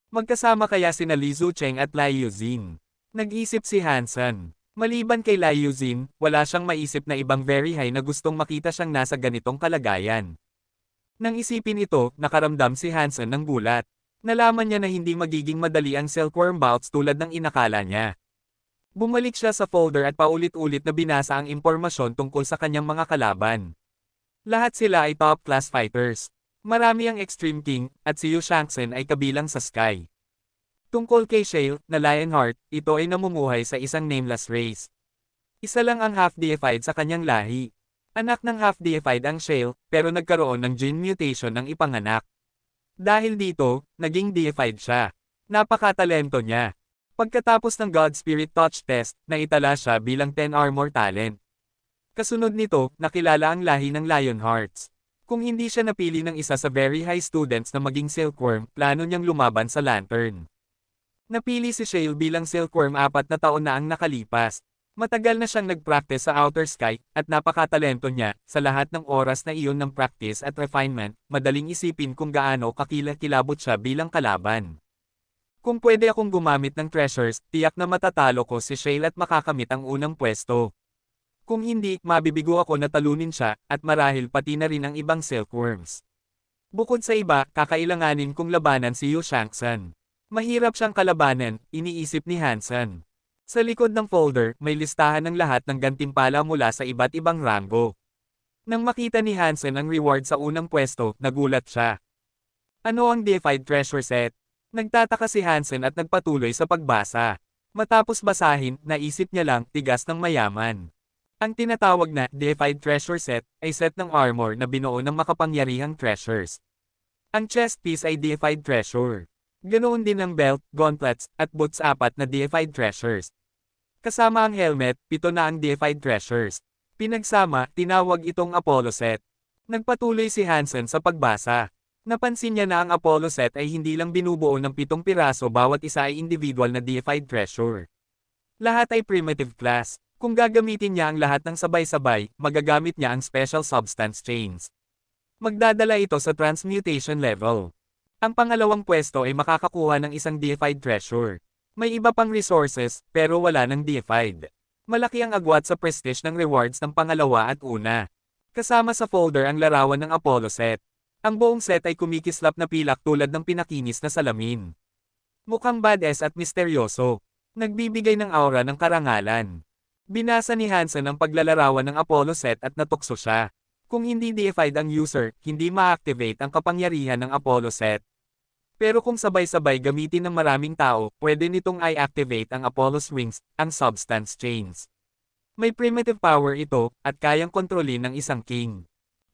Magkasama kaya sina Li Zucheng at Lai Yuzin? Nag-isip si Hansen. Maliban kay Lai Yuzin, wala siyang maisip na ibang very high na gustong makita siyang nasa ganitong kalagayan. Nang isipin ito, nakaramdam si Hansen ng gulat. Nalaman niya na hindi magiging madali ang silkworm bouts tulad ng inakala niya. Bumalik siya sa folder at paulit-ulit na binasa ang impormasyon tungkol sa kanyang mga kalaban. Lahat sila ay top-class fighters. Marami ang Extreme King, at si Yu Shangsan ay kabilang sa Sky. Tungkol kay Shale, na Lionheart, ito ay namumuhay sa isang nameless race. Isa lang ang half-deified sa kanyang lahi. Anak ng half-deified ang Shale, pero nagkaroon ng gene mutation ng ipanganak. Dahil dito, naging deified siya. Napakatalento niya. Pagkatapos ng God Spirit Touch Test, naitala siya bilang 10 Armor Talent. Kasunod nito, nakilala ang lahi ng Lionhearts. Kung hindi siya napili ng isa sa very high students na maging silkworm, plano niyang lumaban sa Lantern. Napili si Shale bilang silkworm 4 na taon na ang nakalipas. Matagal na siyang nag-practice sa Outer Sky, at napakatalento niya. Sa lahat ng oras na iyon ng practice at refinement, madaling isipin kung gaano kakilabot siya bilang kalaban. Kung pwede akong gumamit ng treasures, tiyak na matatalo ko si Shale at makakamit ang unang pwesto. Kung hindi, mabibigo ako na talunin siya, at marahil pati na rin ang ibang silkworms. Bukod sa iba, kakailanganin kong labanan si Yu Shangsan. Mahirap siyang kalabanan, iniisip ni Hansen. Sa likod ng folder, may listahan ng lahat ng gantimpala mula sa iba't ibang rango. Nang makita ni Hansen ang reward sa unang pwesto, nagulat siya. Ano ang deified treasure set? Nagtataka si Hansen at nagpatuloy sa pagbasa. Matapos basahin, naisip niya lang, tigas ng mayaman. Ang tinatawag na deified treasure set ay set ng armor na binuo ng makapangyarihang treasures. Ang chest piece ay deified treasure. Ganoon din ang belt, gauntlets, at boots 4 na deified treasures. Kasama ang helmet, 7 na ang deified treasures. Pinagsama, tinawag itong Apollo set. Nagpatuloy si Hansen sa pagbasa. Napansin niya na ang Apollo set ay hindi lang binubuo ng 7 piraso, bawat isa ay individual na deified treasure. Lahat ay primitive class. Kung gagamitin niya ang lahat ng sabay-sabay, magagamit niya ang special substance chains. Magdadala ito sa transmutation level. Ang pangalawang pwesto ay makakakuha ng isang deified treasure. May iba pang resources, pero wala ng deified. Malaki ang agwat sa prestige ng rewards ng pangalawa at una. Kasama sa folder ang larawan ng Apollo set. Ang buong set ay kumikislap na pilak tulad ng pinakinis na salamin. Mukhang badass at misteryoso. Nagbibigay ng aura ng karangalan. Binasa ni Hansen ang paglalarawan ng Apollo set at natukso siya. Kung hindi deified ang user, hindi ma-activate ang kapangyarihan ng Apollo set. Pero kung sabay-sabay gamitin ng maraming tao, pwede nitong i-activate ang Apollo's wings, ang substance chains. May primitive power ito, at kayang kontrolin ng isang king.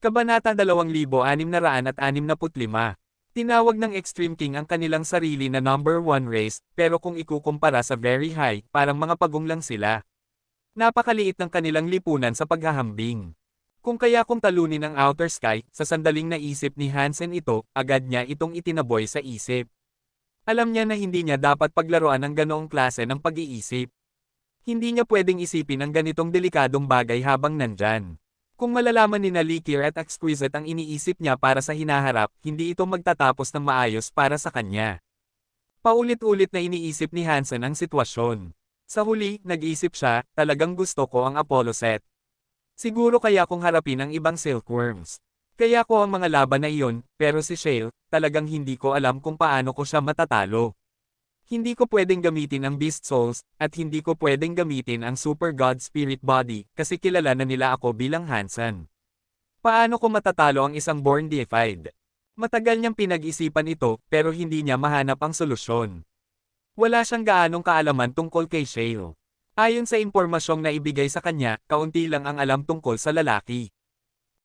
Kabanata 2665. Tinawag ng Extreme King ang kanilang sarili na number 1 race, pero kung ikukumpara sa very high, parang mga pagong lang sila. Napakaliit ng kanilang lipunan sa paghahambing. Kung kaya kung talunin ang outer sky, sa sandaling naisip ni Hansen ito, agad niya itong itinaboy sa isip. Alam niya na hindi niya dapat paglaruan ng ganoong klase ng pag-iisip. Hindi niya pwedeng isipin ang ganitong delikadong bagay habang nandyan. Kung malalaman ni Likir at Exquisite ang iniisip niya para sa hinaharap, hindi ito magtatapos ng maayos para sa kanya. Paulit-ulit na iniisip ni Hansen ang sitwasyon. Sa huli, nag-isip siya, talagang gusto ko ang Apollo set. Siguro kaya kong harapin ang ibang silkworms. Kaya ko ang mga laban na iyon, pero si Shale, talagang hindi ko alam kung paano ko siya matatalo. Hindi ko pwedeng gamitin ang Beast Souls, at hindi ko pwedeng gamitin ang Super God Spirit Body, kasi kilala na nila ako bilang Hansen. Paano ko matatalo ang isang born deified? Matagal niyang pinag-isipan ito, pero hindi niya mahanap ang solusyon. Wala siyang gaanong kaalaman tungkol kay Shale. Ayon sa impormasyong naibigay sa kanya, kaunti lang ang alam tungkol sa lalaki.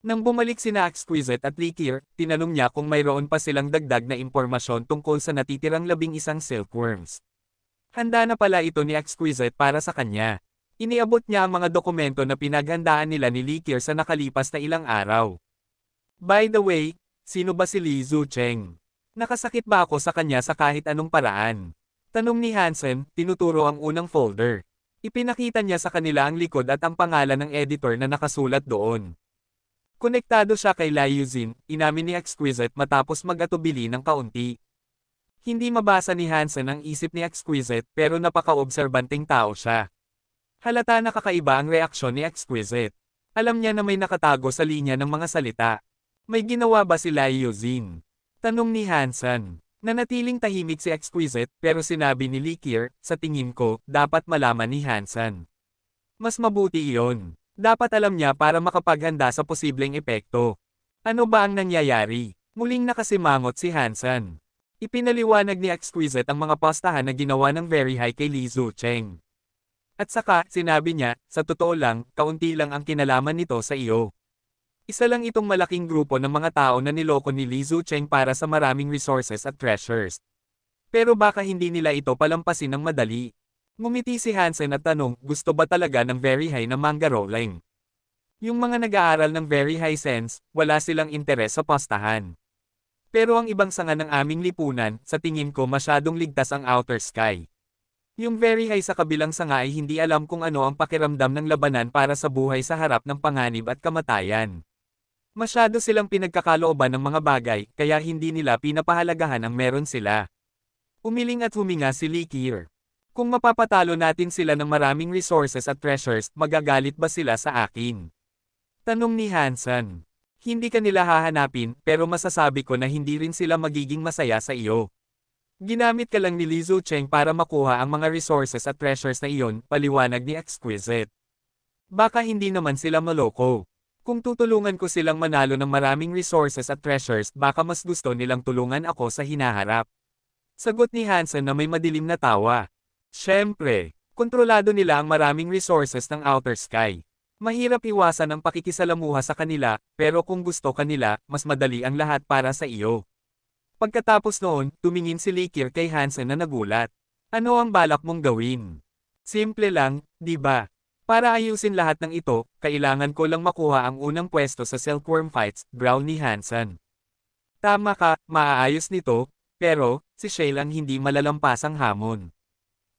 Nang bumalik sina Exquisite at Likir, tinanong niya kung mayroon pa silang dagdag na impormasyon tungkol sa natitirang 11 silkworms. Handa na pala ito ni Exquisite para sa kanya. Iniabot niya ang mga dokumento na pinaghandaan nila ni Likir sa nakalipas na ilang araw. By the way, sino ba si Li Zucheng? Nakasakit ba ako sa kanya sa kahit anong paraan? Tanong ni Hansen, tinuturo ang unang folder. Ipinakita niya sa kanila ang likod at ang pangalan ng editor na nakasulat doon. Konektado siya kay Liu Xin, inamin ni Exquisite matapos mag-atubili ng kaunti. Hindi mabasa ni Hansen ang isip ni Exquisite pero napaka-obserbanting tao siya. Halata na kakaiba ang reaksyon ni Exquisite. Alam niya na may nakatago sa linya ng mga salita. May ginawa ba si Liu Xin? Tanong ni Hansen. Nanatiling tahimik si Exquisite, pero sinabi ni Likir, sa tingin ko, dapat malaman ni Hansen. Mas mabuti iyon. Dapat alam niya para makapaghanda sa posibleng epekto. Ano ba ang nangyayari? Muling nakasimangot si Hansen. Ipinaliwanag ni Exquisite ang mga postahan na ginawa ng Very High kay Li Zucheng. At saka, sinabi niya, sa totoo lang, kaunti lang ang kinalaman nito sa iyo. Isa lang itong malaking grupo ng mga tao na niloko ni Li Zucheng para sa maraming resources at treasures. Pero baka hindi nila ito palampasin ng madali. Ngumiti si Hansen at tanong, gusto ba talaga ng Very High na manga rolling? Yung mga nag-aaral ng Very High Sense, wala silang interes sa postahan. Pero ang ibang sanga ng aming lipunan, sa tingin ko masyadong ligtas ang outer sky. Yung Very High sa kabilang sanga ay hindi alam kung ano ang pakiramdam ng labanan para sa buhay sa harap ng panganib at kamatayan. Masyado silang pinagkakalooban ng mga bagay, kaya hindi nila pinapahalagahan ang meron sila. Umiling at huminga si Likir. Kung mapapatalo natin sila ng maraming resources at treasures, magagalit ba sila sa akin? Tanong ni Hansen. Hindi ka nila hahanapin, pero masasabi ko na hindi rin sila magiging masaya sa iyo. Ginamit ka lang ni Li Zucheng para makuha ang mga resources at treasures na iyon, paliwanag ni Exquisite. Baka hindi naman sila maloko. Kung tutulungan ko silang manalo ng maraming resources at treasures, baka mas gusto nilang tulungan ako sa hinaharap. Sagot ni Hansen na may madilim na tawa. Siyempre, kontrolado nila ang maraming resources ng outer sky. Mahirap iwasan ang pakikisalamuha sa kanila, pero kung gusto kanila, mas madali ang lahat para sa iyo. Pagkatapos noon, tumingin si Likir kay Hansen na nagulat. Ano ang balak mong gawin? Simple lang, di ba? Para ayusin lahat ng ito, kailangan ko lang makuha ang unang pwesto sa Silkworm Fights, growl ni Hansen. Tama ka, maaayos nito, pero, si Shale ang hindi malalampasang hamon.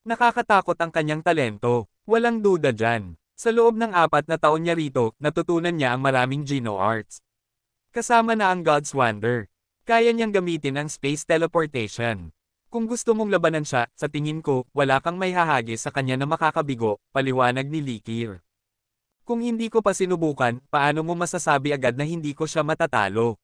Nakakatakot ang kanyang talento, walang duda dyan. Sa loob ng 4 na taon niya rito, natutunan niya ang maraming Geno Arts. Kasama na ang God's Wonder. Kaya niyang gamitin ang space teleportation. Kung gusto mong labanan siya, sa tingin ko, wala kang may hahagis sa kanya na makakabigo, paliwanag ni Likir. Kung hindi ko pa sinubukan, paano mo masasabi agad na hindi ko siya matatalo?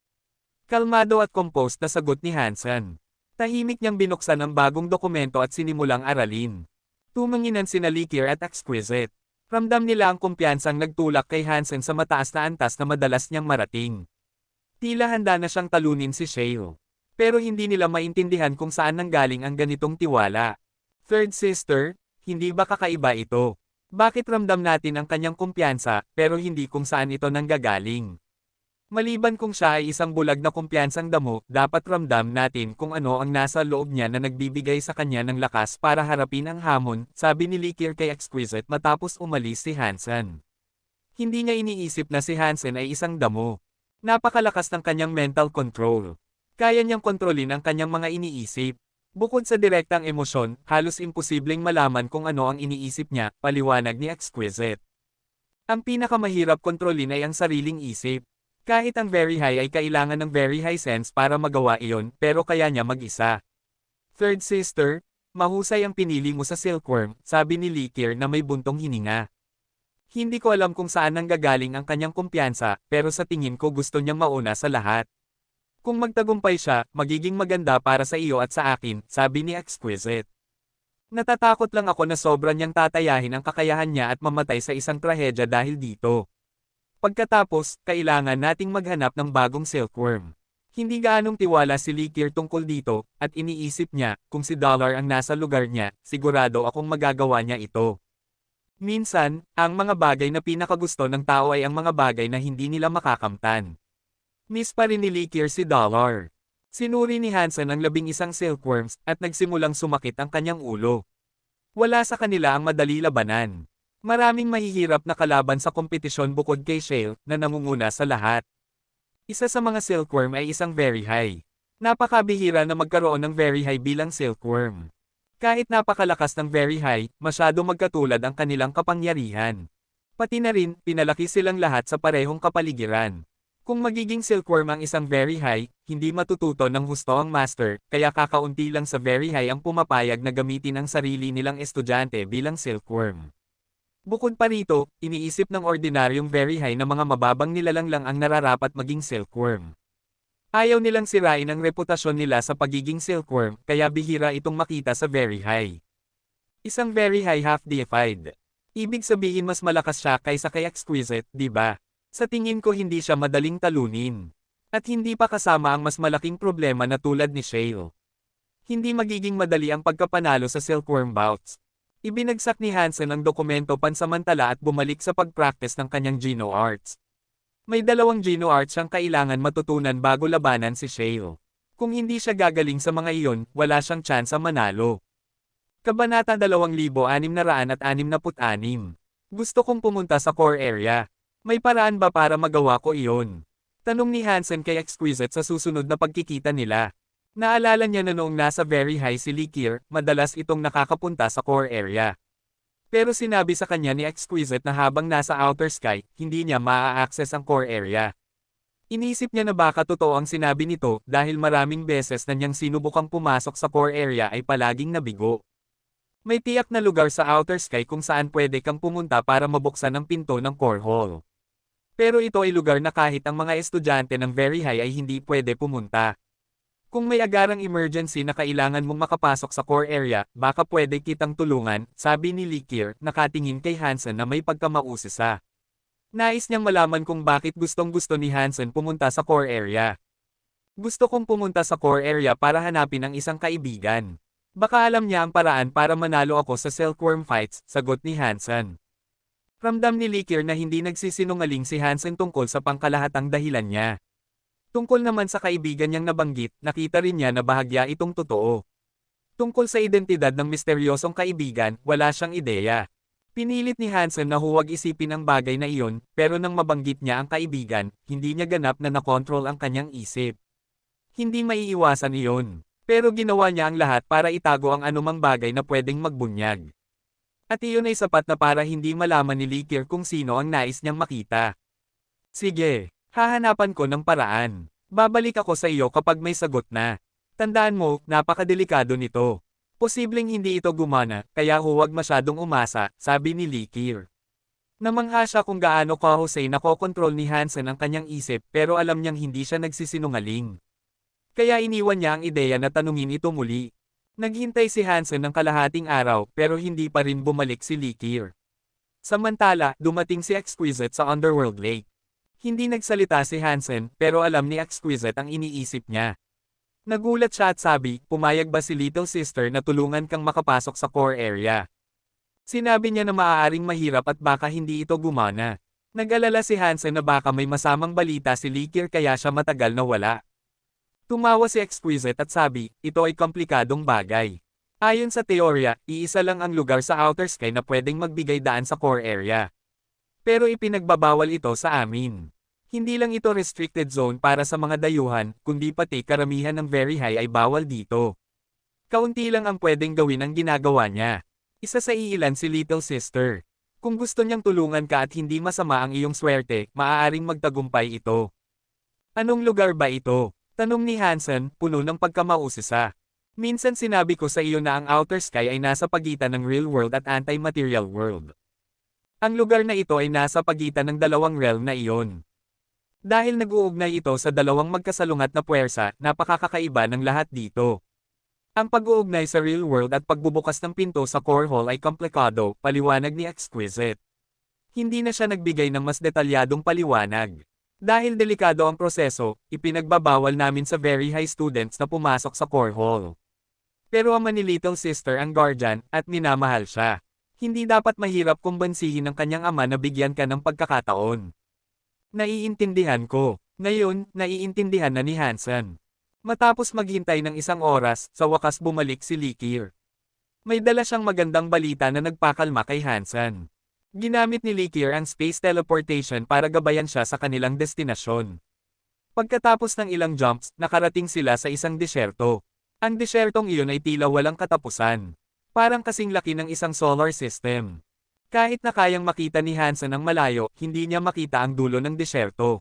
Kalmado at composed na sagot ni Hansen. Tahimik niyang binuksan ang bagong dokumento at sinimulang aralin. Tumanginan sina Likir at Exquisite. Ramdam nila ang kumpiyansang nagtulak kay Hansen sa mataas na antas na madalas niyang marating. Tila handa na siyang talunin si Shale. Pero hindi nila maintindihan kung saan nanggaling ang ganitong tiwala. Third sister, hindi ba kakaiba ito? Bakit ramdam natin ang kanyang kumpiyansa, pero hindi kung saan ito nanggagaling? Maliban kung siya ay isang bulag na kumpiyansang damo, dapat ramdam natin kung ano ang nasa loob niya na nagbibigay sa kanya ng lakas para harapin ang hamon, sabi ni Likir kay Exquisite matapos umalis si Hansen. Hindi niya iniisip na si Hansen ay isang damo. Napakalakas ng kanyang mental control. Kaya niyang kontrolin ang kanyang mga iniisip. Bukod sa direktang emosyon, halos imposibleng malaman kung ano ang iniisip niya, paliwanag ni Exquisite. Ang pinakamahirap kontrolin ay ang sariling isip. Kahit ang very high ay kailangan ng very high sense para magawa iyon, pero kaya niya mag-isa. Third sister, mahusay ang pinili mo sa silkworm, sabi ni Likir na may buntong hininga. Hindi ko alam kung saan nanggagaling ang kanyang kumpiyansa, pero sa tingin ko gusto niyang mauna sa lahat. Kung magtagumpay siya, magiging maganda para sa iyo at sa akin, sabi ni Exquisite. Natatakot lang ako na sobra niyang tatayahin ang kakayahan niya at mamatay sa isang trahedya dahil dito. Pagkatapos, kailangan nating maghanap ng bagong silkworm. Hindi gaanong tiwala si Likir tungkol dito, at iniisip niya, kung si Dollar ang nasa lugar niya, sigurado akong magagawa niya ito. Minsan, ang mga bagay na pinakagusto ng tao ay ang mga bagay na hindi nila makakamtan. Miss pa rin ni Likir si Dollar. Sinuri ni Hansen ang 11 silkworms, at nagsimulang sumakit ang kanyang ulo. Wala sa kanila ang madali labanan. Maraming mahihirap na kalaban sa kompetisyon bukod kay Shale, na nangunguna sa lahat. Isa sa mga silkworm ay isang very high. Napakabihira na magkaroon ng very high bilang silkworm. Kahit napakalakas ng very high, masyado magkatulad ang kanilang kapangyarihan. Pati na rin, pinalaki silang lahat sa parehong kapaligiran. Kung magiging silkworm ang isang very high, hindi matututo ng husto ang master, kaya kakaunti lang sa very high ang pumapayag na gamitin ang sarili nilang estudyante bilang silkworm. Bukod pa rito, iniisip ng ordinaryong very high na mga mababang nilalang lang ang nararapat maging silkworm. Ayaw nilang sirain ang reputasyon nila sa pagiging silkworm, kaya bihira itong makita sa very high. Isang very high half-deified. Ibig sabihin mas malakas siya kaysa kay Exquisite, di ba? Sa tingin ko hindi siya madaling talunin. At hindi pa kasama ang mas malaking problema na tulad ni Shale. Hindi magiging madali ang pagkapanalo sa silkworm bouts. Ibinagsak ni Hansen ang dokumento pansamantala at bumalik sa pag-practice ng kanyang Geno Arts. May 2 Geno Arts siyang kailangan matutunan bago labanan si Shale. Kung hindi siya gagaling sa mga iyon, wala siyang tsansa manalo. Kabanata 2666. Gusto kong pumunta sa core area. May paraan ba para magawa ko iyon? Tanong ni Hansen kay Exquisite sa susunod na pagkikita nila. Naalala niya na noong nasa very high si Likir, madalas itong nakakapunta sa core area. Pero sinabi sa kanya ni Exquisite na habang nasa outer sky, hindi niya maa-access ang core area. Inisip niya na baka totoo ang sinabi nito dahil maraming beses na niyang sinubukang pumasok sa core area ay palaging nabigo. May tiyak na lugar sa outer sky kung saan pwede kang pumunta para mabuksan ang pinto ng core hall. Pero ito ay lugar na kahit ang mga estudyante ng very high ay hindi pwede pumunta. Kung may agarang emergency na kailangan mong makapasok sa core area, baka pwede kitang tulungan, sabi ni Likir, nakatingin kay Hansen na may pagkamausisa. Nais niyang malaman kung bakit gustong-gusto ni Hansen pumunta sa core area. Gusto kong pumunta sa core area para hanapin ang isang kaibigan. Baka alam niya ang paraan para manalo ako sa silkworm fights, sagot ni Hansen. Ramdam ni Likir na hindi nagsisinungaling si Hansen tungkol sa pangkalahatang dahilan niya. Tungkol naman sa kaibigan niyang nabanggit, nakita rin niya na bahagya itong totoo. Tungkol sa identidad ng misteryosong kaibigan, wala siyang ideya. Pinilit ni Hansen na huwag isipin ang bagay na iyon, pero nang mabanggit niya ang kaibigan, hindi niya ganap na nakontrol ang kanyang isip. Hindi maiiwasan iyon. Pero ginawa niya ang lahat para itago ang anumang bagay na pwedeng magbunyag. At iyon ay sapat na para hindi malaman ni Likir kung sino ang nais niyang makita. Sige, hahanapan ko ng paraan. Babalik ako sa iyo kapag may sagot na. Tandaan mo, napakadelikado nito. Posibleng hindi ito gumana, kaya huwag masyadong umasa, sabi ni Likir. Namangha siya kung gaano kahusay nakokontrol ni Hansen ang kanyang isip pero alam niyang hindi siya nagsisinungaling. Kaya iniwan niya ang ideya na tanungin ito muli. Naghintay si Hansen ng kalahating araw pero hindi pa rin bumalik si Likir. Samantala, dumating si Exquisite sa Underworld Lake. Hindi nagsalita si Hansen pero alam ni Exquisite ang iniisip niya. Nagulat siya at sabi, pumayag ba si Little Sister na tulungan kang makapasok sa core area? Sinabi niya na maaaring mahirap at baka hindi ito gumana. Nag-alala si Hansen na baka may masamang balita si Likir kaya siya matagal na wala. Tumawa si Exquisite at sabi, ito ay komplikadong bagay. Ayon sa teorya, iisa lang ang lugar sa Outer Sky na pwedeng magbigay daan sa core area. Pero ipinagbabawal ito sa amin. Hindi lang ito restricted zone para sa mga dayuhan, kundi pati karamihan ng very high ay bawal dito. Kaunti lang ang pwedeng gawin ang ginagawa niya. Isa sa iilan si Little Sister. Kung gusto niyang tulungan ka at hindi masama ang iyong swerte, maaaring magtagumpay ito. Anong lugar ba ito? Tanong ni Hansen, puno ng pagkamausisa. Minsan sinabi ko sa iyo na ang Outer Sky ay nasa pagitan ng real world at anti-material world. Ang lugar na ito ay nasa pagitan ng dalawang realm na iyon. Dahil nag-uugnay ito sa dalawang magkasalungat na puwersa, napakakaiba ng lahat dito. Ang pag-uugnay sa real world at pagbubukas ng pinto sa core hall ay komplikado, paliwanag ni Exquisite. Hindi na siya nagbigay ng mas detalyadong paliwanag. Dahil delikado ang proseso, ipinagbabawal namin sa very high students na pumasok sa core hall. Pero ama ni Little Sister ang guardian, at minamahal siya. Hindi dapat mahirap kumbansihin ng kanyang ama na bigyan ka ng pagkakataon. Naiintindihan ko. Ngayon, naiintindihan na ni Hansen. Matapos maghintay ng isang oras, sa wakas bumalik si Likir. May dala siyang magandang balita na nagpakalma kay Hansen. Ginamit ni Likir ang space teleportation para gabayan siya sa kanilang destinasyon. Pagkatapos ng ilang jumps, nakarating sila sa isang disyerto. Ang disyertong iyon ay tila walang katapusan. Parang kasing laki ng isang solar system. Kahit na kayang makita ni Hansen ang malayo, hindi niya makita ang dulo ng disyerto.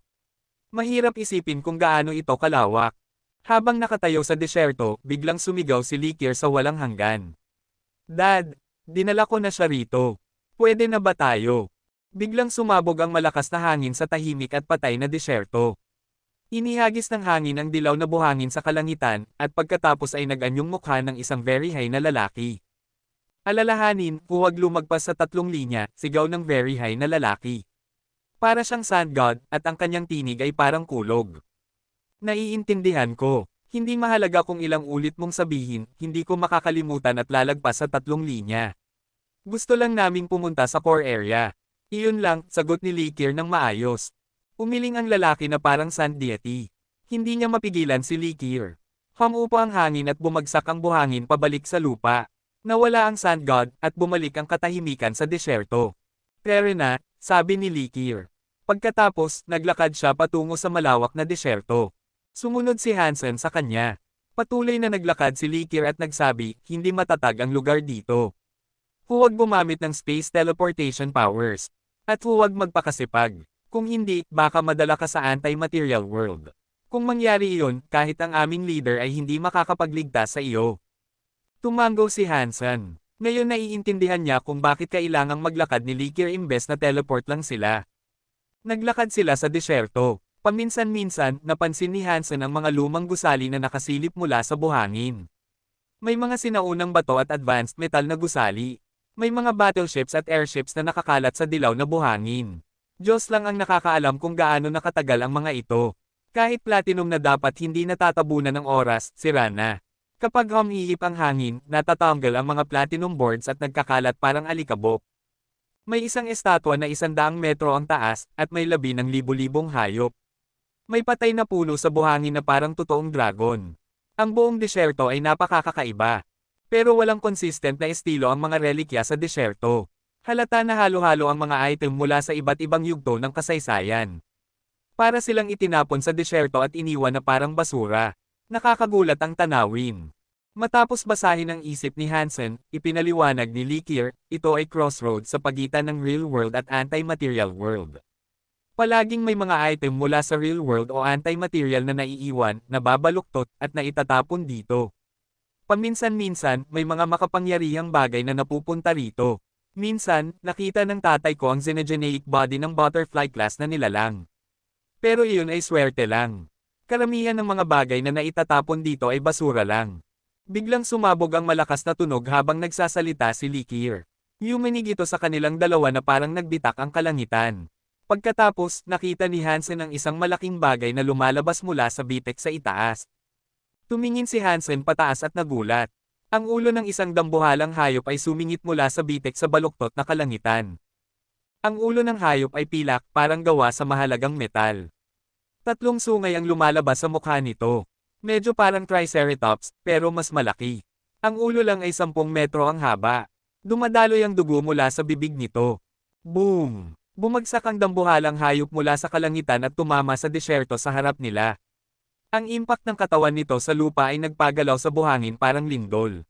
Mahirap isipin kung gaano ito kalawak. Habang nakatayo sa disyerto, biglang sumigaw si Likir sa walang hanggan. Dad, dinala ko na siya rito. Pwede na ba tayo? Biglang sumabog ang malakas na hangin sa tahimik at patay na disyerto. Inihagis ng hangin ang dilaw na buhangin sa kalangitan, at pagkatapos ay nag-anyong mukha ng isang very high na lalaki. Alalahanin, huwag lumagpas sa 3 linya, sigaw ng very high na lalaki. Para siyang sun god, at ang kanyang tinig ay parang kulog. Naiintindihan ko. Hindi mahalaga kung ilang ulit mong sabihin, hindi ko makakalimutan at lalagpas sa 3 linya. Gusto lang naming pumunta sa core area. Iyon lang, sagot ni Likir ng maayos. Umiling ang lalaki na parang sand deity. Hindi niya mapigilan si Likir. Humupo ang hangin at bumagsak ang buhangin pabalik sa lupa. Nawala ang sand god, at bumalik ang katahimikan sa disyerto. Pero na, sabi ni Likir. Pagkatapos, naglakad siya patungo sa malawak na disyerto. Sumunod si Hansen sa kanya. Patuloy na naglakad si Likir at nagsabi, hindi matatag ang lugar dito. Huwag gumamit ng space teleportation powers. At huwag magpakasipag. Kung hindi, baka madala ka sa anti-material world. Kung mangyari iyon, kahit ang aming leader ay hindi makakapagligtas sa iyo. Tumango si Hansen. Ngayon naiintindihan niya kung bakit kailangang maglakad ni Likir imbes na teleport lang sila. Naglakad sila sa disyerto. Paminsan-minsan, napansin ni Hansen ang mga lumang gusali na nakasilip mula sa buhangin. May mga sinaunang bato at advanced metal na gusali. May mga battleships at airships na nakakalat sa dilaw na buhangin. Diyos lang ang nakakaalam kung gaano nakatagal ang mga ito. Kahit platinum na dapat hindi natatabunan ng oras, sira na. Kapag humihip ang hangin, natatanggal ang mga platinum boards at nagkakalat parang alikabok. May isang estatwa na 100 metro ang taas, at may labi ng libu-libong hayop. May patay na puno sa buhangin na parang totoong dragon. Ang buong disyerto ay napakakaiba. Pero walang consistent na estilo ang mga relikya sa disyerto. Halata na halo-halo ang mga item mula sa iba't ibang yugto ng kasaysayan. Para silang itinapon sa disyerto at iniwan na parang basura. Nakakagulat ang tanawin. Matapos basahin ang isip ni Hansen, ipinaliwanag ni Likir, ito ay crossroads sa pagitan ng real world at anti-material world. Palaging may mga item mula sa real world o anti-material na naiiwan, nababaluktot, at naitatapon dito. Paminsan-minsan, may mga makapangyarihang bagay na napupunta rito. Minsan, nakita ng tatay ko ang xenogeneic body ng butterfly class na nilalang. Pero iyon ay swerte lang. Karamihan ng mga bagay na naitatapon dito ay basura lang. Biglang sumabog ang malakas na tunog habang nagsasalita si Likir. Yuminig ito sa kanilang dalawa na parang nagbitak ang kalangitan. Pagkatapos, nakita ni Hansen ang isang malaking bagay na lumalabas mula sa bitek sa itaas. Tumingin si Hansen pataas at nagulat. Ang ulo ng isang dambuhalang hayop ay sumingit mula sa bitek sa baluktot na kalangitan. Ang ulo ng hayop ay pilak, parang gawa sa mahalagang metal. 3 sungay ang lumalabas sa mukha nito. Medyo parang triceratops, pero mas malaki. Ang ulo lang ay 10 metro ang haba. Dumadaloy ang dugo mula sa bibig nito. Boom! Bumagsak ang dambuhalang hayop mula sa kalangitan at tumama sa disyerto sa harap nila. Ang impact ng katawan nito sa lupa ay nagpagalaw sa buhangin parang lindol.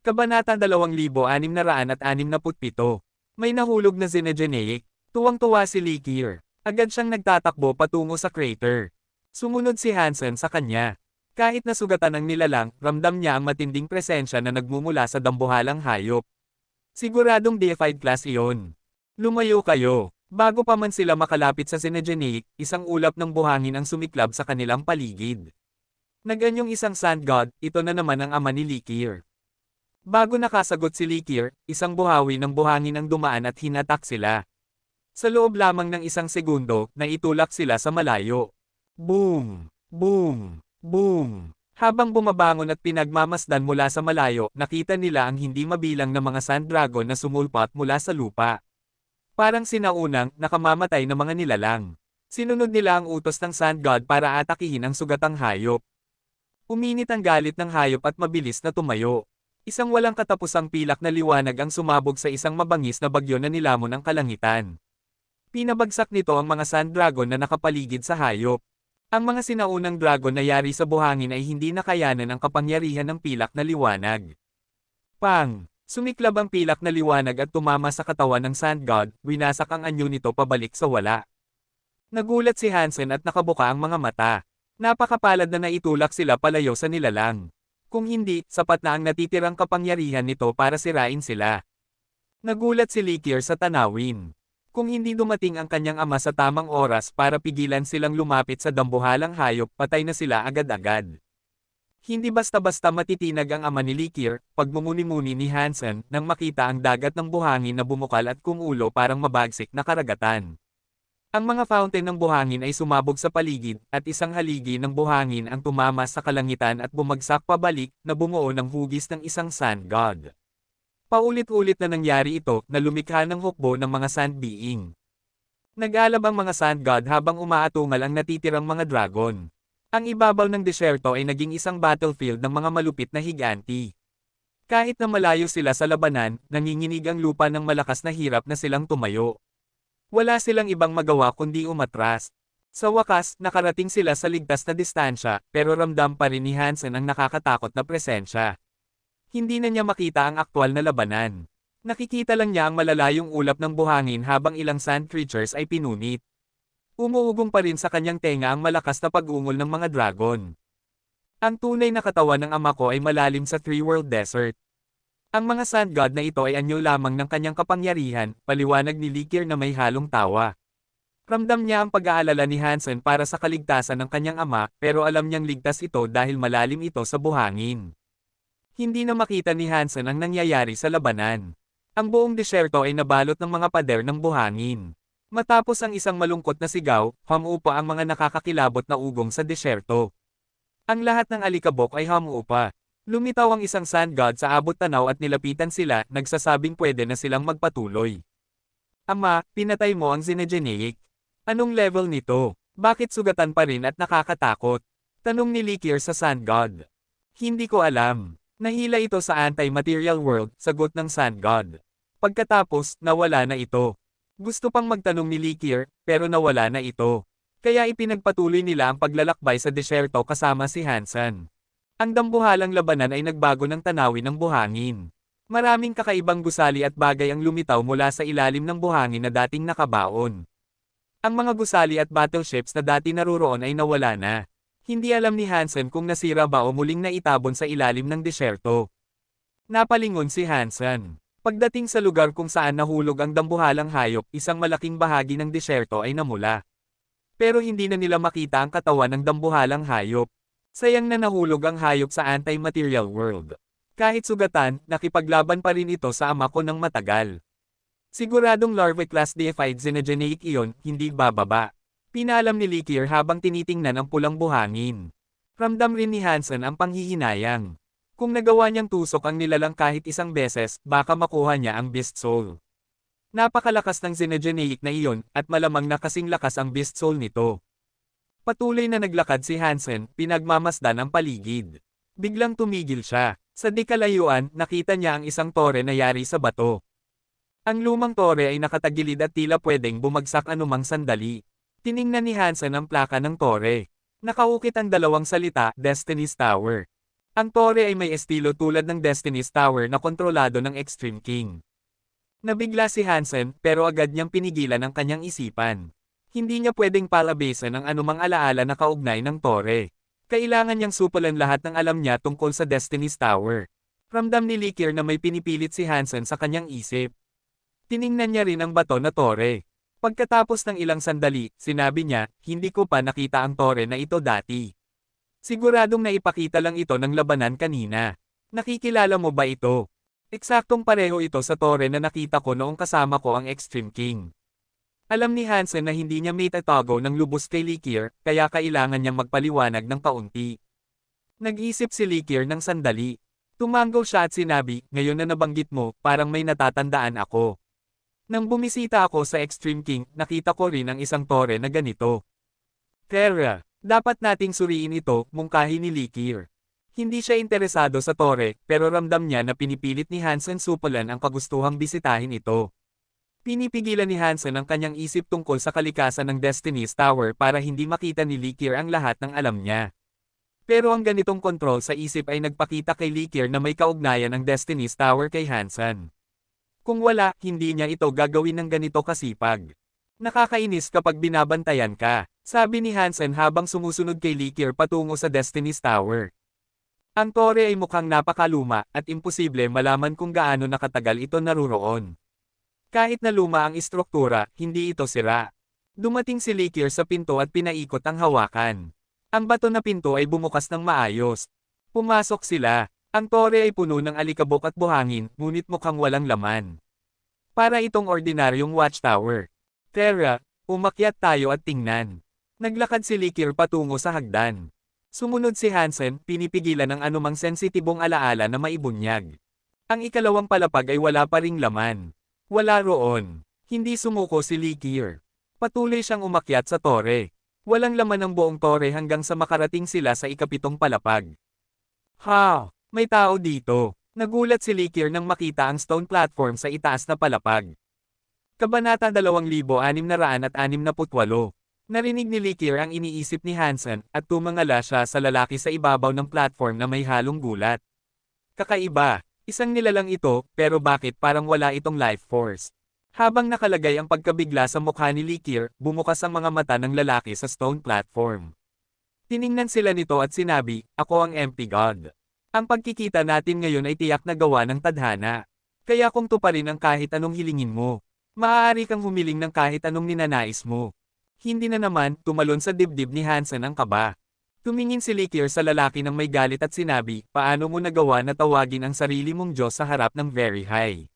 Kabanata 2667. May nahulog na xenogeneic. Tuwang-tuwa si Likir. Agad siyang nagtatakbo patungo sa crater. Sumunod si Hansen sa kanya. Kahit nasugatan ang nilalang, ramdam niya ang matinding presensya na nagmumula sa dambuhalang hayop. Siguradong deified class iyon. Lumayo kayo. Bago pa man sila makalapit sa xenogeneic, isang ulap ng buhangin ang sumiklab sa kanilang paligid. Naganyong isang sand god, ito na naman ang ama ni Likir. Bago nakasagot si Likir, isang buhawi ng buhangin ang dumaan at hinatak sila. Sa loob lamang ng isang segundo, naitulak sila sa malayo. Boom! Boom! Boom! Habang bumabangon at pinagmamasdan mula sa malayo, nakita nila ang hindi mabilang na mga sand dragon na sumulpat mula sa lupa. Parang sinaunang, nakamamatay na mga nilalang. Sinunod nila ang utos ng Sand God para atakihin ang sugatang hayop. Uminit ang galit ng hayop at mabilis na tumayo. Isang walang katapusang pilak na liwanag ang sumabog sa isang mabangis na bagyo na nilamon ang kalangitan. Pinabagsak nito ang mga sand dragon na nakapaligid sa hayop. Ang mga sinaunang dragon na yari sa buhangin ay hindi nakayanan ang kapangyarihan ng pilak na liwanag. Pang! Sumiklab ang pilak na liwanag at tumama sa katawan ng Sand God, winasak ang anyo nito pabalik sa wala. Nagulat si Hansen at nakabuka ang mga mata. Napakapalad na naitulak sila palayo sa nilalang. Kung hindi, sapat na ang natitirang kapangyarihan nito para sirain sila. Nagulat si Likir sa tanawin. Kung hindi dumating ang kanyang ama sa tamang oras para pigilan silang lumapit sa dambuhalang hayop, patay na sila agad-agad. Hindi basta-basta matitinag ang ama ni Likir, pagmumuni-muni ni Hansen, nang makita ang dagat ng buhangin na bumukal at kumulo parang mabagsik na karagatan. Ang mga fountain ng buhangin ay sumabog sa paligid, at isang haligi ng buhangin ang tumama sa kalangitan at bumagsak pabalik, na bumuo ng hugis ng isang sand god. Paulit-ulit na nangyari ito, na lumikha ng hukbo ng mga sand being. Nag-alab ang mga sand god habang umaatungal ang natitirang mga dragon. Ang ibabaw ng disyerto ay naging isang battlefield ng mga malupit na higanti. Kahit na malayo sila sa labanan, nanginginig ang lupa ng malakas na hirap na silang tumayo. Wala silang ibang magawa kundi umatras. Sa wakas, nakarating sila sa ligtas na distansya, pero ramdam pa rin ni Hansen ang nakakatakot na presensya. Hindi na niya makita ang aktwal na labanan. Nakikita lang niya ang malalayong ulap ng buhangin habang ilang sand creatures ay pinunit. Umuugong pa rin sa kanyang tenga ang malakas na pag-ungol ng mga dragon. Ang tunay na katawan ng ama ko ay malalim sa Three-World Desert. Ang mga sand god na ito ay anyo lamang ng kanyang kapangyarihan, paliwanag ni Likir na may halong tawa. Ramdam niya ang pag-aalala ni Hansen para sa kaligtasan ng kanyang ama, pero alam niyang ligtas ito dahil malalim ito sa buhangin. Hindi na makita ni Hansen ang nangyayari sa labanan. Ang buong disyerto ay nabalot ng mga pader ng buhangin. Matapos ang isang malungkot na sigaw, humupa ang mga nakakakilabot na ugong sa disyerto. Ang lahat ng alikabok ay humupa. Lumitaw ang isang sand god sa abot tanaw at nilapitan sila, nagsasabing pwede na silang magpatuloy. Ama, pinatay mo ang xenogeneic. Anong level nito? Bakit sugatan pa rin at nakakatakot? Tanong ni Likir sa sand god. Hindi ko alam. Nahila ito sa anti-material world, sagot ng sand god. Pagkatapos, nawala na ito. Gusto pang magtanong ni Likir, pero nawala na ito. Kaya ipinagpatuloy nila ang paglalakbay sa disyerto kasama si Hansen. Ang dambuhalang labanan ay nagbago ng tanawin ng buhangin. Maraming kakaibang gusali at bagay ang lumitaw mula sa ilalim ng buhangin na dating nakabaon. Ang mga gusali at battleships na dati naruroon ay nawala na. Hindi alam ni Hansen kung nasira ba o muling naitabon sa ilalim ng disyerto. Napalingon si Hansen. Pagdating sa lugar kung saan nahulog ang dambuhalang hayop, isang malaking bahagi ng disyerto ay namula. Pero hindi na nila makita ang katawan ng dambuhalang hayop. Sayang na nahulog ang hayop sa anti-material world. Kahit sugatan, nakipaglaban pa rin ito sa ama ko ng matagal. Siguradong larvae class deified xenogeneic iyon, hindi bababa. Pinalam ni Likir habang tinitingnan ang pulang buhangin. Ramdam rin ni Hansen ang panghihinayang. Kung nagawa niyang tusok ang nilalang kahit isang beses, baka makuha niya ang beast soul. Napakalakas ng xenogeneic na iyon, at malamang na kasing lakas ang beast soul nito. Patuloy na naglakad si Hansen, pinagmamasdan ang paligid. Biglang tumigil siya. Sa di kalayuan, nakita niya ang isang tore na yari sa bato. Ang lumang tore ay nakatagilid at tila pwedeng bumagsak anumang sandali. Tiningnan ni Hansen ang plaka ng tore. Nakaukit ang dalawang salita, Destiny's Tower. Ang tore ay may estilo tulad ng Destiny's Tower na kontrolado ng Extreme King. Nabigla si Hansen pero agad niyang pinigilan ang kanyang isipan. Hindi niya pwedeng palabasan ang anumang alaala na kaugnay ng tore. Kailangan niyang supulan lahat ng alam niya tungkol sa Destiny's Tower. Ramdam ni Likir na may pinipilit si Hansen sa kanyang isip. Tiningnan niya rin ang bato na tore. Pagkatapos ng ilang sandali, sinabi niya, hindi ko pa nakita ang tore na ito dati. Siguradong naipakita lang ito ng labanan kanina. Nakikilala mo ba ito? Eksaktong pareho ito sa tore na nakita ko noong kasama ko ang Extreme King. Alam ni Hansen na hindi niya maitatago ng lubos kay Likir, kaya kailangan niyang magpaliwanag ng kaunti. Nag-isip si Likir ng sandali. Tumango siya at sinabi, ngayon na nabanggit mo, parang may natatandaan ako. Nang bumisita ako sa Extreme King, nakita ko rin ang isang tore na ganito. Terra, dapat nating suriin ito, mungkahi ni Likir. Hindi siya interesado sa tore, pero ramdam niya na pinipilit ni Hansen supulan ang kagustuhang bisitahin ito. Pinipigilan ni Hansen ang kanyang isip tungkol sa kalikasan ng Destiny's Tower para hindi makita ni Likir ang lahat ng alam niya. Pero ang ganitong kontrol sa isip ay nagpakita kay Likir na may kaugnayan ng Destiny's Tower kay Hansen. Kung wala, hindi niya ito gagawin ng ganito kasipag. Nakakainis kapag binabantayan ka, sabi ni Hansen habang sumusunod kay Likir patungo sa Destiny's Tower. Ang tore ay mukhang napakaluma at imposible malaman kung gaano nakatagal ito naruroon. Kahit na luma ang istruktura, hindi ito sira. Dumating si Likir sa pinto at pinaikot ang hawakan. Ang bato na pinto ay bumukas ng maayos. Pumasok sila. Ang tore ay puno ng alikabok at buhangin, ngunit mukhang walang laman. Para itong ordinaryong watchtower. Terra, umakyat tayo at tingnan. Naglakad si Likir patungo sa hagdan. Sumunod si Hansen, pinipigilan ang anumang sensitibong alaala na maibunyag. Ang ikalawang palapag ay wala pa ring laman. Wala roon. Hindi sumuko si Likir. Patuloy siyang umakyat sa tore. Walang laman ang buong tore hanggang sa makarating sila sa ikapitong palapag. Ha! May tao dito. Nagulat si Likir nang makita ang stone platform sa itaas na palapag. Kabanata 2668. Narinig ni Likir ang iniisip ni Hansen at tumangala siya sa lalaki sa ibabaw ng platform na may halong gulat. Kakaiba, isang nilalang ito, pero bakit parang wala itong life force? Habang nakalagay ang pagkabigla sa mukha ni Likir, bumukas ang mga mata ng lalaki sa stone platform. Tiningnan sila nito at sinabi, ako ang Empty God. Ang pagkikita natin ngayon ay tiyak na gawa ng tadhana. Kaya kung tuparin ang kahit anong hilingin mo, maaari kang humiling ng kahit anong ninanais mo. Hindi na naman, tumalon sa dibdib ni Hansen ang kaba. Tumingin si Likir sa lalaki ng may galit at sinabi, paano mo nagawa na tawagin ang sarili mong Diyos sa harap ng Very High?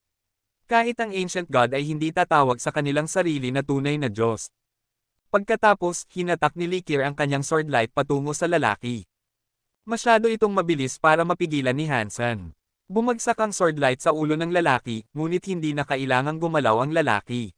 Kahit ang Ancient God ay hindi tatawag sa kanilang sarili na tunay na Diyos. Pagkatapos, hinatak ni Likir ang kanyang swordlight patungo sa lalaki. Masyado itong mabilis para mapigilan ni Hansen. Bumagsak ang swordlight sa ulo ng lalaki, ngunit hindi na kailangang gumalaw ang lalaki.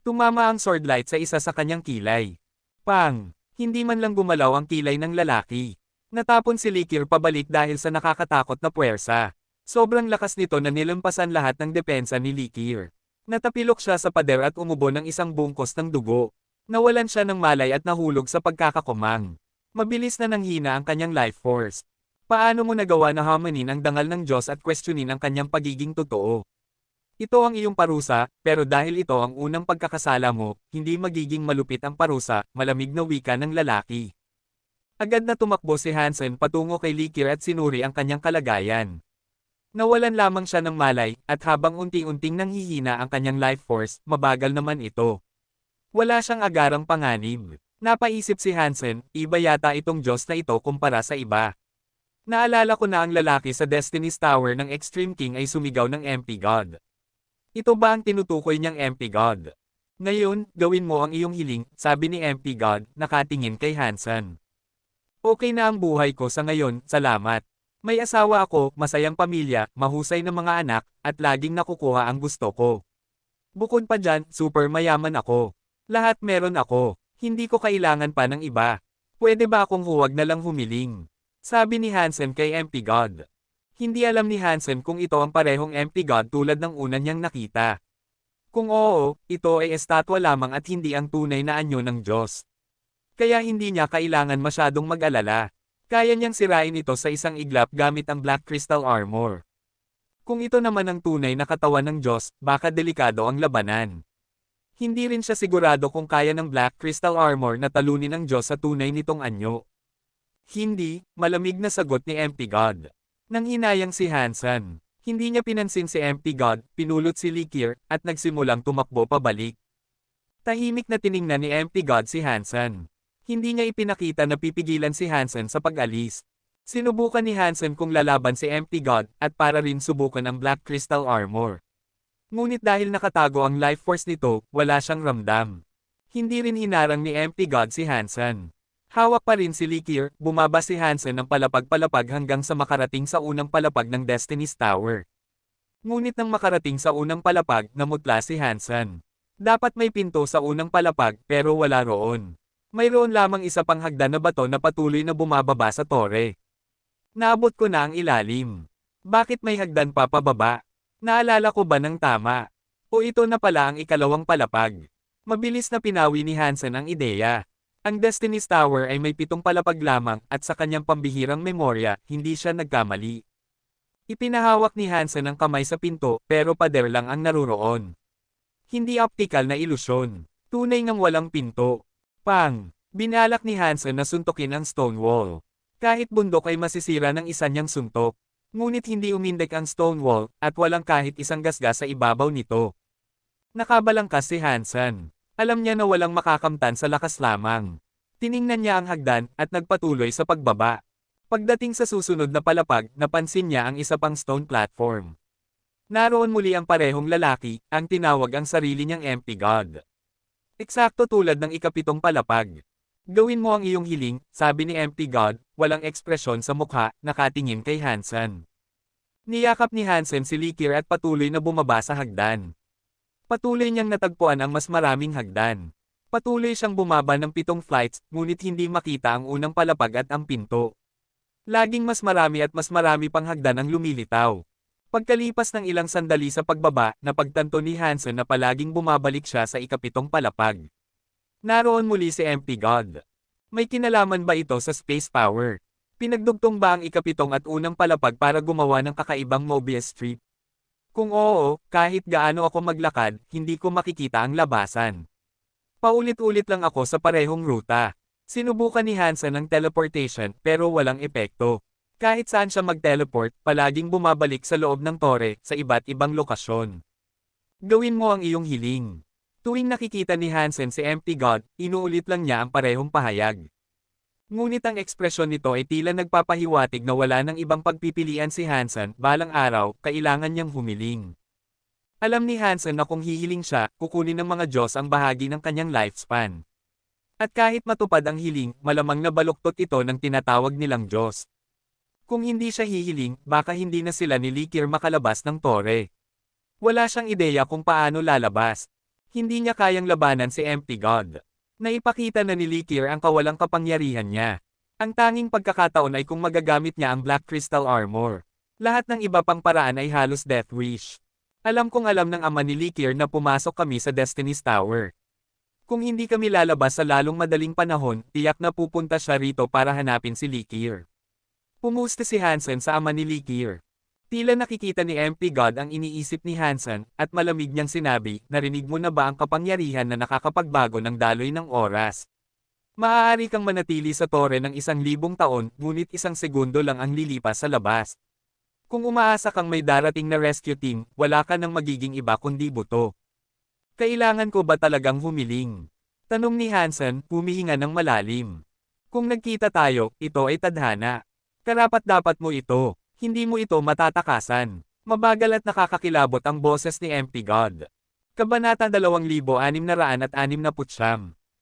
Tumama ang swordlight sa isa sa kanyang kilay. Pang! Hindi man lang gumalaw ang kilay ng lalaki. Natapon si Likir pabalik dahil sa nakakatakot na puwersa. Sobrang lakas nito na nilampasan lahat ng depensa ni Likir. Natapilok siya sa pader at umubo ng isang bungkos ng dugo. Nawalan siya ng malay at nahulog sa pagkakakumang. Mabilis na nanghina ang kanyang life force. Paano mo nagawa na hamanin ang dangal ng Diyos at questionin ang kanyang pagiging totoo? Ito ang iyong parusa, pero dahil ito ang unang pagkakasala mo, hindi magiging malupit ang parusa, malamig na wika ng lalaki. Agad na tumakbo si Hansen patungo kay Likir at sinuri ang kanyang kalagayan. Nawalan lamang siya ng malay, at habang unti-unting nanghihina ang kanyang life force, mabagal naman ito. Wala siyang agarang panganib. Napaisip si Hansen, iba yata itong Diyos na ito kumpara sa iba. Naalala ko na ang lalaki sa Destiny's Tower ng Extreme King ay sumigaw ng MP God. Ito ba ang tinutukoy niyang MP God? Ngayon, gawin mo ang iyong hiling, sabi ni MP God, nakatingin kay Hansen. Okay na ang buhay ko sa ngayon, salamat. May asawa ako, masayang pamilya, mahusay na mga anak, at laging nakukuha ang gusto ko. Bukod pa dyan, super mayaman ako. Lahat meron ako. Hindi ko kailangan pa ng iba. Pwede ba akong huwag na lang humiling? Sabi ni Hansen kay MP God. Hindi alam ni Hansen kung ito ang parehong MP God tulad ng una niyang nakita. Kung oo, ito ay estatwa lamang at hindi ang tunay na anyo ng Diyos. Kaya hindi niya kailangan masyadong mag-alala. Kaya niyang sirain ito sa isang iglap gamit ang Black Crystal Armor. Kung ito naman ang tunay na katawan ng Diyos, baka delikado ang labanan. Hindi rin siya sigurado kung kaya ng Black Crystal Armor na talunin ang Diyos sa tunay nitong anyo. Hindi, malamig na sagot ni MP God. Nang hinayang si Hansen. Hindi niya pinansin si MP God, pinulot si Likir, at nagsimulang tumakbo pabalik. Tahimik na tiningnan ni MP God si Hansen. Hindi niya ipinakita na pipigilan si Hansen sa pag-alis. Sinubukan ni Hansen kung lalaban si MP God, at para rin subukan ang Black Crystal Armor. Ngunit dahil nakatago ang life force nito, wala siyang ramdam. Hindi rin hinarang ni MP God si Hansen. Hawak pa rin si Likir, bumaba si Hansen ng palapag-palapag hanggang sa makarating sa unang palapag ng Destiny's Tower. Ngunit nang makarating sa unang palapag, namutla si Hansen. Dapat may pinto sa unang palapag, pero wala roon. Mayroon lamang isa pang hagdan na bato na patuloy na bumababa sa tore. Naabot ko na ang ilalim. Bakit may hagdan pa pababa? Naalala ko ba ng tama? O ito na pala ang ikalawang palapag? Mabilis na pinawi ni Hansen ang ideya. Ang Destiny's Tower ay may 7 palapag lamang at sa kanyang pambihirang memorya, hindi siya nagkamali. Ipinahawak ni Hansen ang kamay sa pinto, pero pader lang ang naruroon. Hindi optical na ilusyon. Tunay ngang walang pinto. Pang! Binalak ni Hansen na suntukin ang stone wall. Kahit bundok ay masisira ng isa niyang suntok. Ngunit hindi umindek ang stone wall, at walang kahit isang gasgas sa ibabaw nito. Nakabalangkas si Hansen. Alam niya na walang makakamtan sa lakas lamang. Tiningnan niya ang hagdan, at nagpatuloy sa pagbaba. Pagdating sa susunod na palapag, napansin niya ang isa pang stone platform. Naroon muli ang parehong lalaki, ang tinawag ang sarili niyang MP God. Eksakto tulad ng ikapitong palapag. Gawin mo ang iyong hiling, sabi ni MP God, walang ekspresyon sa mukha, nakatingin kay Hansen. Niyakap ni Hansen si Likir at patuloy na bumaba sa hagdan. Patuloy niyang natagpuan ang mas maraming hagdan. Patuloy siyang bumaba ng 7 flights, ngunit hindi makita ang unang palapag at ang pinto. Laging mas marami pang hagdan ang lumilitaw. Pagkalipas ng ilang sandali sa pagbaba, napagtanto ni Hansen na palaging bumabalik siya sa ikapitong palapag. Naroon muli si MP God. May kinalaman ba ito sa space power? Pinagdugtong ba ang ikapitong at unang palapag para gumawa ng kakaibang Mobius strip? Kung oo, kahit gaano ako maglakad, hindi ko makikita ang labasan. Paulit-ulit lang ako sa parehong ruta. Sinubukan ni Hansen ang teleportation pero walang epekto. Kahit saan siya mag-teleport, palaging bumabalik sa loob ng tore, sa iba't ibang lokasyon. Gawin mo ang iyong hiling. Tuwing nakikita ni Hansen si MP God, inuulit lang niya ang parehong pahayag. Ngunit ang ekspresyon nito ay tila nagpapahiwatig na wala ng ibang pagpipilian si Hansen, balang araw, kailangan niyang humiling. Alam ni Hansen na kung hihiling siya, kukunin ng mga Diyos ang bahagi ng kanyang lifespan. At kahit matupad ang hiling, malamang na baluktot ito ng tinatawag nilang Diyos. Kung hindi siya hihiling, baka hindi na sila ni Likir makalabas ng tore. Wala siyang ideya kung paano lalabas. Hindi niya kayang labanan si MP God. Naipakita na ni Likir ang kawalang kapangyarihan niya. Ang tanging pagkakataon ay kung magagamit niya ang Black Crystal Armor. Lahat ng iba pang paraan ay halos death wish. Alam kong alam ng ama ni Likir na pumasok kami sa Destiny's Tower. Kung hindi kami lalabas sa lalong madaling panahon, tiyak na pupunta siya rito para hanapin si Likir. Pumuste si Hansen sa ama ni Likir. Tila nakikita ni MP God ang iniisip ni Hansen, at malamig niyang sinabi, narinig mo na ba ang kapangyarihan na nakakapagbago ng daloy ng oras? Maaari kang manatili sa tore ng 1,000 taon, ngunit 1 segundo lang ang lilipas sa labas. Kung umaasa kang may darating na rescue team, wala ka nang magiging iba kundi buto. Kailangan ko ba talagang humiling? Tanong ni Hansen, humihinga ng malalim. Kung nagkita tayo, ito ay tadhana. Karapat-dapat mo ito. Hindi mo ito matatakasan. Mabagal at nakakakilabot ang boses ni MP God. Kabanata 2669.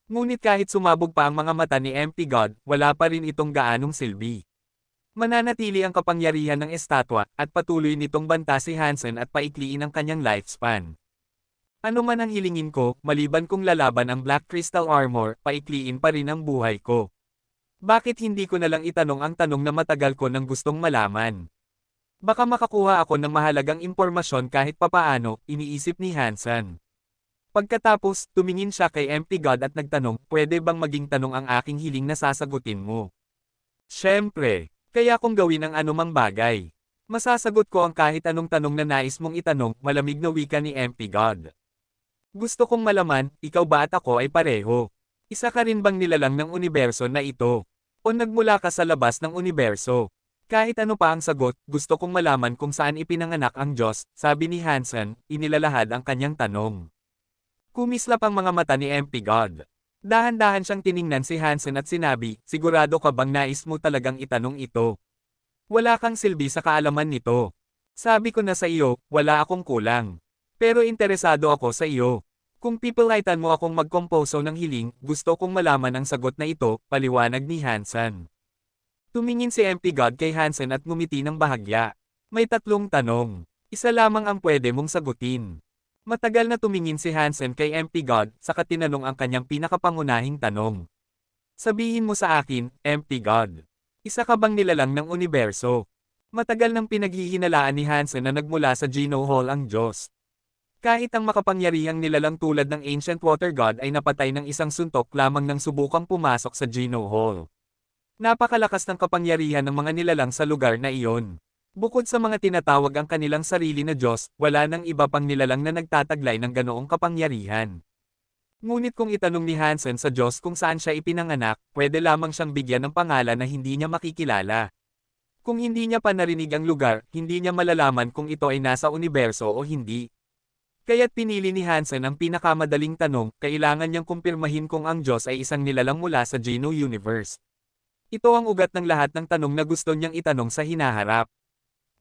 Ngunit kahit sumabog pa ang mga mata ni MP God, wala pa rin itong gaanong silbi. Mananatili ang kapangyarihan ng estatwa, at patuloy nitong banta si Hansen at paikliin ang kanyang lifespan. Ano man ang hilingin ko, maliban kong lalaban ang Black Crystal Armor, paikliin pa rin ang buhay ko. Bakit hindi ko na lang itanong ang tanong na matagal ko nang gustong malaman? Baka makakuha ako ng mahalagang impormasyon kahit papaano, iniisip ni Hansen. Pagkatapos, tumingin siya kay MP God at nagtanong, pwede bang maging tanong ang aking hiling na sasagutin mo? Siyempre, kaya kong gawin ang anumang bagay. Masasagot ko ang kahit anong tanong na nais mong itanong, malamig na wika ni MP God. Gusto kong malaman, ikaw ba at ako ay pareho? Isa ka rin bang nilalang ng universo na ito? O nagmula ka sa labas ng universo? Kahit ano pa ang sagot, gusto kong malaman kung saan ipinanganak ang Diyos, sabi ni Hansen, inilalahad ang kanyang tanong. Kumislap ang mga mata ni MP God. Dahan-dahan siyang tiningnan si Hansen at sinabi, sigurado ka bang nais mo talagang itanong ito? Wala kang silbi sa kaalaman nito. Sabi ko na sa iyo, wala akong kulang. Pero interesado ako sa iyo. Kung pipilitan mo akong magkomposo ng hiling, gusto kong malaman ang sagot na ito, paliwanag ni Hansen. Tumingin si MP God kay Hansen at ngumiti ng bahagya. May 3 tanong. Isa lamang ang pwede mong sagutin. Matagal na tumingin si Hansen kay MP God, saka tinanong ang kanyang pinakapangunahing tanong. Sabihin mo sa akin, MP God. Isa ka bang nilalang ng universo? Matagal nang pinaghihinalaan ni Hansen na nagmula sa Geno Hall ang Diyos. Kahit ang makapangyarihang nilalang tulad ng Ancient Water God ay napatay ng isang suntok lamang nang subukang pumasok sa Geno Hall. Napakalakas ng kapangyarihan ng mga nilalang sa lugar na iyon. Bukod sa mga tinatawag ang kanilang sarili na Diyos, wala nang iba pang nilalang na nagtataglay ng ganoong kapangyarihan. Ngunit kung itanong ni Hansen sa Diyos kung saan siya ipinanganak, pwede lamang siyang bigyan ng pangalan na hindi niya makikilala. Kung hindi niya pa narinig ang lugar, hindi niya malalaman kung ito ay nasa universo o hindi. Kaya't pinili ni Hansen ang pinakamadaling tanong, kailangan niyang kumpirmahin kung ang Diyos ay isang nilalang mula sa Geno Universe. Ito ang ugat ng lahat ng tanong na gusto niyang itanong sa hinaharap.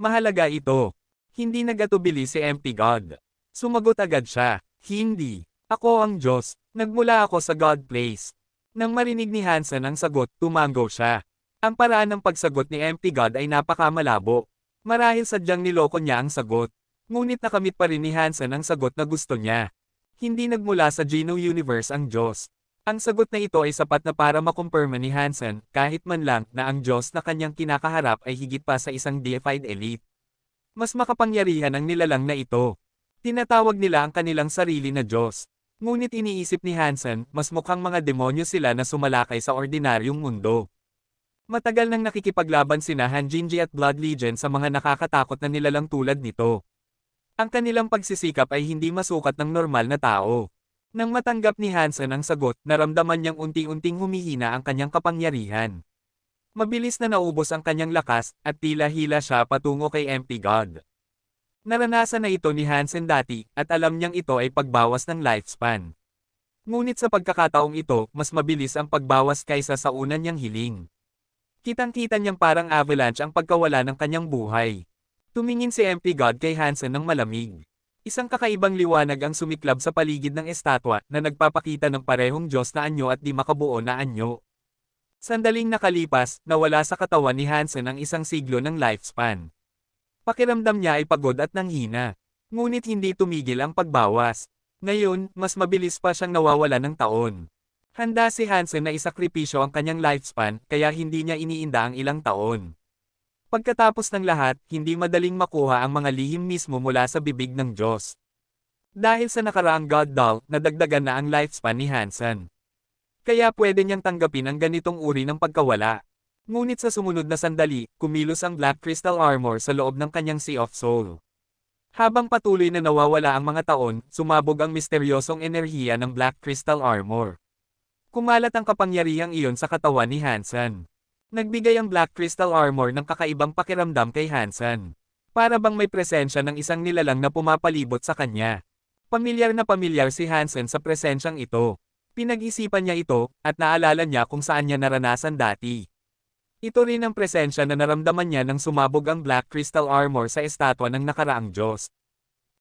Mahalaga ito. Hindi nagatubili si MP God. Sumagot agad siya, hindi. Ako ang Diyos. Nagmula ako sa God place. Nang marinig ni Hansen ang sagot, tumango siya. Ang paraan ng pagsagot ni MP God ay napakamalabo. Marahil sadyang niloko niya ang sagot. Ngunit nakamit pa rin ni Hansen ang sagot na gusto niya. Hindi nagmula sa Geno Universe ang Diyos. Ang sagot na ito ay sapat na para makumpirma ni Hansen, kahit man lang, na ang Diyos na kanyang kinakaharap ay higit pa sa isang deified elite. Mas makapangyarihan ang nilalang na ito. Tinatawag nila ang kanilang sarili na Diyos. Ngunit iniisip ni Hansen, mas mukhang mga demonyo sila na sumalakay sa ordinaryong mundo. Matagal nang nakikipaglaban sina Hanjinji at Blood Legion sa mga nakakatakot na nilalang tulad nito. Ang kanilang pagsisikap ay hindi masukat ng normal na tao. Nang matanggap ni Hansen ang sagot, naramdaman niyang unti-unting humihina ang kanyang kapangyarihan. Mabilis na naubos ang kanyang lakas, at tila hila siya patungo kay MP God. Naranasan na ito ni Hansen dati, at alam niyang ito ay pagbawas ng lifespan. Ngunit sa pagkakataong ito, mas mabilis ang pagbawas kaysa sa una niyang hiling. Kitang-kita niyang parang avalanche ang pagkawala ng kanyang buhay. Tumingin si MP God kay Hansen ng malamig. Isang kakaibang liwanag ang sumiklab sa paligid ng estatwa na nagpapakita ng parehong Diyos na anyo at di makabuo na anyo. Sandaling nakalipas, nawala sa katawan ni Hansen ang 1 siglo ng lifespan. Pakiramdam niya ay pagod at nanghina. Ngunit hindi tumigil ang pagbawas. Ngayon, mas mabilis pa siyang nawawala ng taon. Handa si Hansen na isakripisyo ang kanyang lifespan, kaya hindi niya iniinda ang ilang taon. Pagkatapos ng lahat, hindi madaling makuha ang mga lihim mismo mula sa bibig ng Diyos. Dahil sa nakaraang God Doll, nadagdagan na ang lifespan ni Hansen. Kaya pwede niyang tanggapin ang ganitong uri ng pagkawala. Ngunit sa sumunod na sandali, kumilos ang Black Crystal Armor sa loob ng kanyang Sea of Soul. Habang patuloy na nawawala ang mga taon, sumabog ang misteryosong enerhiya ng Black Crystal Armor. Kumalat ang kapangyarihang iyon sa katawan ni Hansen. Nagbigay ang Black Crystal Armor ng kakaibang pakiramdam kay Hansen. Para bang may presensya ng isang nilalang na pumapalibot sa kanya. Pamilyar na pamilyar si Hansen sa presensyang ito. Pinag-isipan niya ito, at naalala niya kung saan niya naranasan dati. Ito rin ang presensya na naramdaman niya nang sumabog ang Black Crystal Armor sa estatwa ng nakaraang Diyos.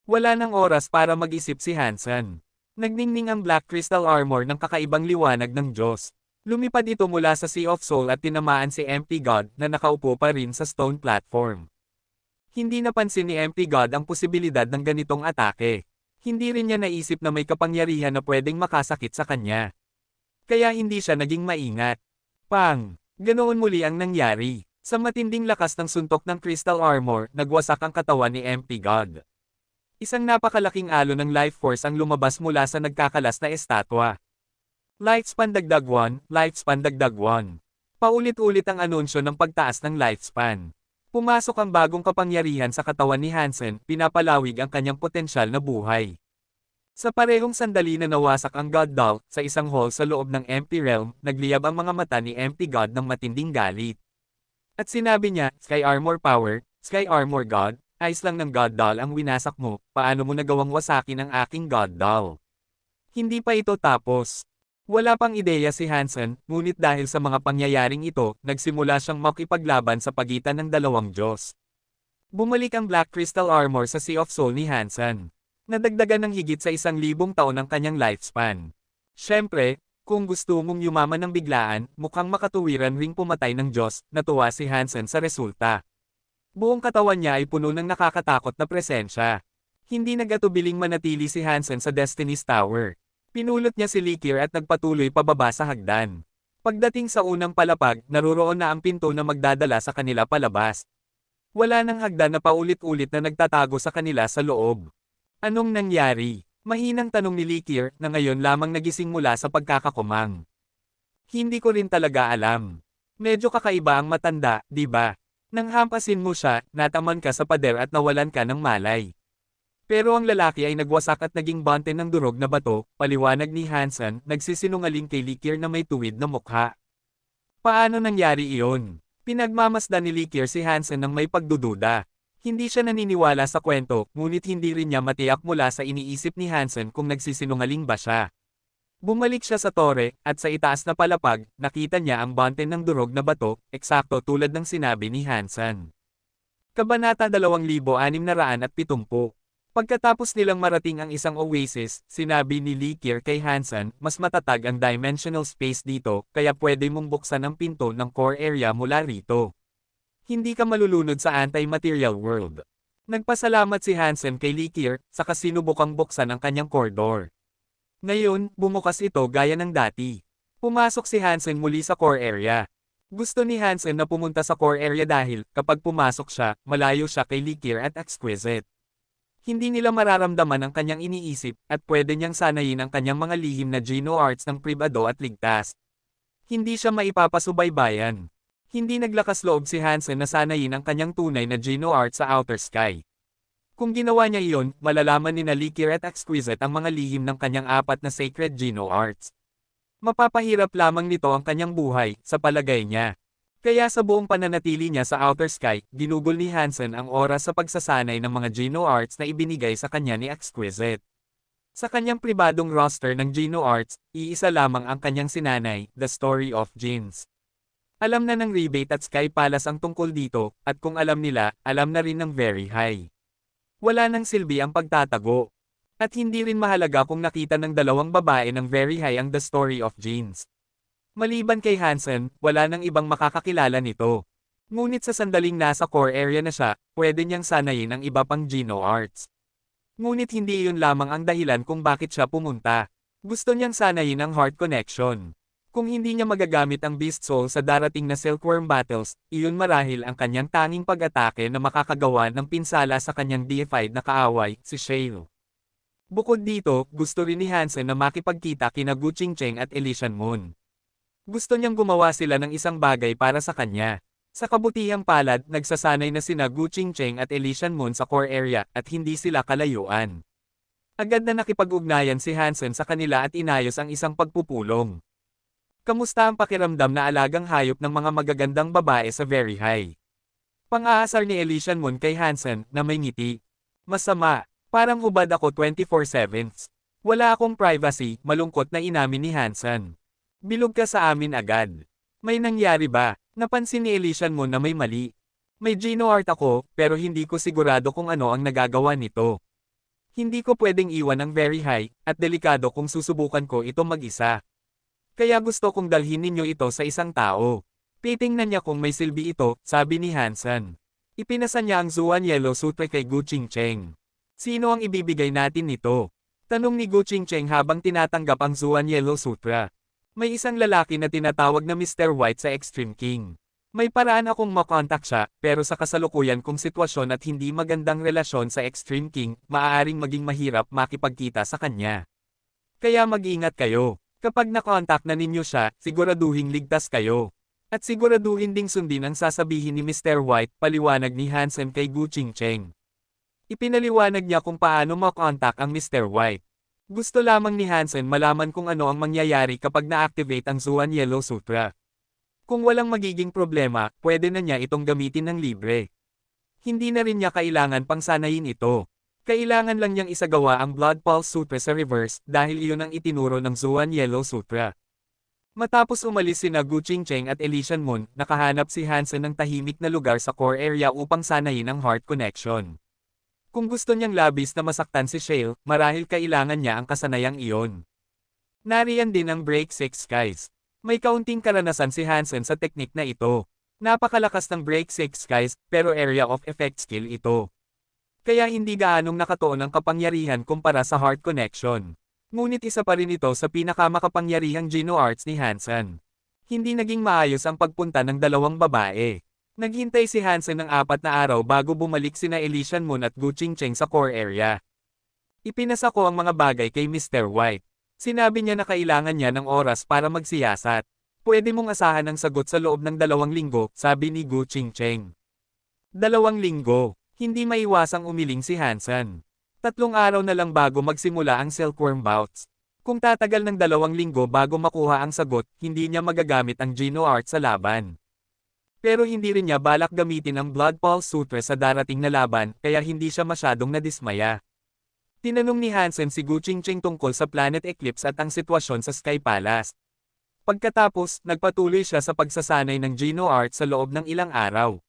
Wala nang oras para mag-isip si Hansen. Nagningning ang Black Crystal Armor ng kakaibang liwanag ng Diyos. Lumipad ito mula sa Sea of Soul at tinamaan si Empty God na nakaupo pa rin sa stone platform. Hindi napansin ni Empty God ang posibilidad ng ganitong atake. Hindi rin niya naisip na may kapangyarihan na pwedeng makasakit sa kanya. Kaya hindi siya naging maingat. Pang! Ganoon muli ang nangyari. Sa matinding lakas ng suntok ng Crystal Armor, nagwasak ang katawan ni Empty God. Isang napakalaking alon ng life force ang lumabas mula sa nagkakalas na estatwa. Lifespan dagdag 1, lifespan dagdag 1. Paulit-ulit ang anunsyo ng pagtaas ng lifespan. Pumasok ang bagong kapangyarihan sa katawan ni Hansen, pinapalawig ang kanyang potensyal na buhay. Sa parehong sandali na nawasak ang God Doll, sa isang hall sa loob ng Empty Realm, nagliyab ang mga mata ni Empty God ng matinding galit. At sinabi niya, Sky Armor Power, Sky Armor God, ayos lang ng God Doll ang winasak mo, paano mo nagawang wasakin ang aking God Doll? Hindi pa ito tapos. Wala pang ideya si Hansen, ngunit dahil sa mga pangyayaring ito, nagsimula siyang makipaglaban sa pagitan ng dalawang Diyos. Bumalik ang Black Crystal Armor sa Sea of Soul ni Hansen. Nadagdagan ng higit sa 1,000 taon ang kanyang lifespan. Siyempre, kung gusto mong yumaman ng biglaan, mukhang makatuwiran ring pumatay ng Diyos, natuwa si Hansen sa resulta. Buong katawan niya ay puno ng nakakatakot na presensya. Hindi nag-atubiling manatili si Hansen sa Destiny's Tower. Pinulot niya si Likir at nagpatuloy pababa sa hagdan. Pagdating sa unang palapag, naruroon na ang pinto na magdadala sa kanila palabas. Wala nang hagdan na paulit-ulit na nagtatago sa kanila sa loob. Anong nangyari? Mahinang tanong ni Likir na ngayon lamang nagising mula sa pagkakakumang. Hindi ko rin talaga alam. Medyo kakaiba ang matanda, di ba? Nang hampasin mo siya, nataman ka sa pader at nawalan ka ng malay. Pero ang lalaki ay nagwasak at naging bante ng durog na bato, paliwanag ni Hansen, nagsisinungaling kay Likir na may tuwid na mukha. Paano nangyari iyon? Pinagmamasdan ni Likir si Hansen ng may pagdududa. Hindi siya naniniwala sa kwento, ngunit hindi rin niya matiyak mula sa iniisip ni Hansen kung nagsisinungaling ba siya. Bumalik siya sa tore, at sa itaas na palapag, nakita niya ang bante ng durog na bato, eksakto tulad ng sinabi ni Hansen. Kabanata 2670. Pagkatapos nilang marating ang isang oasis, sinabi ni Likir kay Hansen, mas matatag ang dimensional space dito, kaya pwede mong buksan ang pinto ng core area mula rito. Hindi ka malulunod sa anti-material world. Nagpasalamat si Hansen kay Likir, saka sinubukang buksan ang kanyang core door. Ngayon, bumukas ito gaya ng dati. Pumasok si Hansen muli sa core area. Gusto ni Hansen na pumunta sa core area dahil, kapag pumasok siya, malayo siya kay Likir at Exquisite. Hindi nila mararamdaman ang kanyang iniisip, at pwede niyang sanayin ang kanyang mga lihim na Geno Arts ng pribado at ligtas. Hindi siya maipapasubaybayan. Hindi naglakas loob si Hansen na sanayin ang kanyang tunay na Geno Arts sa Outer Sky. Kung ginawa niya iyon, malalaman ni Likir at Exquisite ang mga lihim ng kanyang 4 na Sacred Geno Arts. Mapapahirap lamang nito ang kanyang buhay, sa palagay niya. Kaya sa buong pananatili niya sa Outer Sky, ginugol ni Hansen ang oras sa pagsasanay ng mga Geno Arts na ibinigay sa kanya ni Exquisite. Sa kanyang pribadong roster ng Geno Arts, iisa lamang ang kanyang sinanay, The Story of Genes. Alam na ng Rebate at Sky Palace ang tungkol dito, at kung alam nila, alam na rin ng Very High. Wala nang silbi ang pagtatago. At hindi rin mahalaga kung nakita ng dalawang babae ng Very High ang The Story of Genes. Maliban kay Hansen, wala nang ibang makakakilala nito. Ngunit sa sandaling nasa core area na siya, pwede niyang sanayin ang iba pang Geno Arts. Ngunit hindi iyon lamang ang dahilan kung bakit siya pumunta. Gusto niyang sanayin ang Heart Connection. Kung hindi niya magagamit ang Beast Soul sa darating na Silkworm battles, iyon marahil ang kanyang tanging pag-atake na makakagawa ng pinsala sa kanyang deified na kaaway, si Shale. Bukod dito, gusto rin ni Hansen na makipagkita kina Gu Qingcheng at Elysian Moon. Gusto niyang gumawa sila ng isang bagay para sa kanya. Sa kabutihang palad, nagsasanay na sina Gu Qingcheng at Elysian Moon sa core area at hindi sila kalayuan. Agad na nakipag-ugnayan si Hansen sa kanila at inayos ang isang pagpupulong. Kamusta ang pakiramdam na alagang hayop ng mga magagandang babae sa Very High? Pang-aasar ni Elysian Moon kay Hansen na may ngiti. Masama, parang hubad ako 24/7. Wala akong privacy, malungkot na inamin ni Hansen. Bilog ka sa amin agad. May nangyari ba? Napansin ni Elysian Moon na may mali. May Gino art ako, pero hindi ko sigurado kung ano ang nagagawa nito. Hindi ko pwedeng iwan ang Very High, at delikado kung susubukan ko ito mag-isa. Kaya gusto kong dalhin ninyo ito sa isang tao. Titingnan niya kung may silbi ito, sabi ni Hansen. Ipinasa niya ang Zuan Yellow Sutra kay Gu Qingcheng. Sino ang ibibigay natin nito? Tanong ni Gu Qingcheng habang tinatanggap ang Zuan Yellow Sutra. May isang lalaki na tinatawag na Mr. White sa Extreme King. May paraan akong makontak siya, pero sa kasalukuyan kong sitwasyon at hindi magandang relasyon sa Extreme King, maaaring maging mahirap makipagkita sa kanya. Kaya mag-ingat kayo. Kapag nakontak na ninyo siya, siguraduhing ligtas kayo. At siguraduhin ding sundin ang sasabihin ni Mr. White, paliwanag ni Hansen kay Gu Qingcheng. Ipinaliwanag niya kung paano makontak ang Mr. White. Gusto lamang ni Hansen malaman kung ano ang mangyayari kapag na-activate ang Zuan Yellow Sutra. Kung walang magiging problema, pwede na niya itong gamitin ng libre. Hindi na rin niya kailangan pang sanayin ito. Kailangan lang niyang isagawa ang Blood Pulse Sutra sa reverse dahil iyon ang itinuro ng Zuan Yellow Sutra. Matapos umalis sina Gu Qingcheng at Elysian Moon, nakahanap si Hansen ng tahimik na lugar sa core area upang sanayin ang heart connection. Kung gusto niyang labis na masaktan si Shale, marahil kailangan niya ang kasanayang iyon. Nariyan din ang Break 6 Skies. May kaunting karanasan si Hansen sa teknik na ito. Napakalakas ng Break 6 Skies, pero area of effect skill ito. Kaya hindi gaanong nakatuon ang kapangyarihan kumpara sa heart connection. Ngunit isa pa rin ito sa pinakamakapangyarihang Gino arts ni Hansen. Hindi naging maayos ang pagpunta ng dalawang babae. Naghintay si Hansen ng 4 na araw bago bumalik sina Elysian Moon at Gu Qingcheng sa core area. Ipinasa ko ang mga bagay kay Mr. White. Sinabi niya na kailangan niya ng oras para magsiyasat. Pwede mong asahan ang sagot sa loob ng 2 linggo, sabi ni Gu Qingcheng. 2 linggo. Hindi maiwasang umiling si Hansen. 3 araw na lang bago magsimula ang silkworm bouts. Kung tatagal ng 2 linggo bago makuha ang sagot, hindi niya magagamit ang Gino art sa laban. Pero hindi rin niya balak gamitin ang Blood Pulse Sutra sa darating na laban, kaya hindi siya masyadong nadismaya. Tinanong ni Hansen si Gu Qingcheng tungkol sa Planet Eclipse at ang sitwasyon sa Sky Palace. Pagkatapos, nagpatuloy siya sa pagsasanay ng Gino art sa loob ng ilang araw.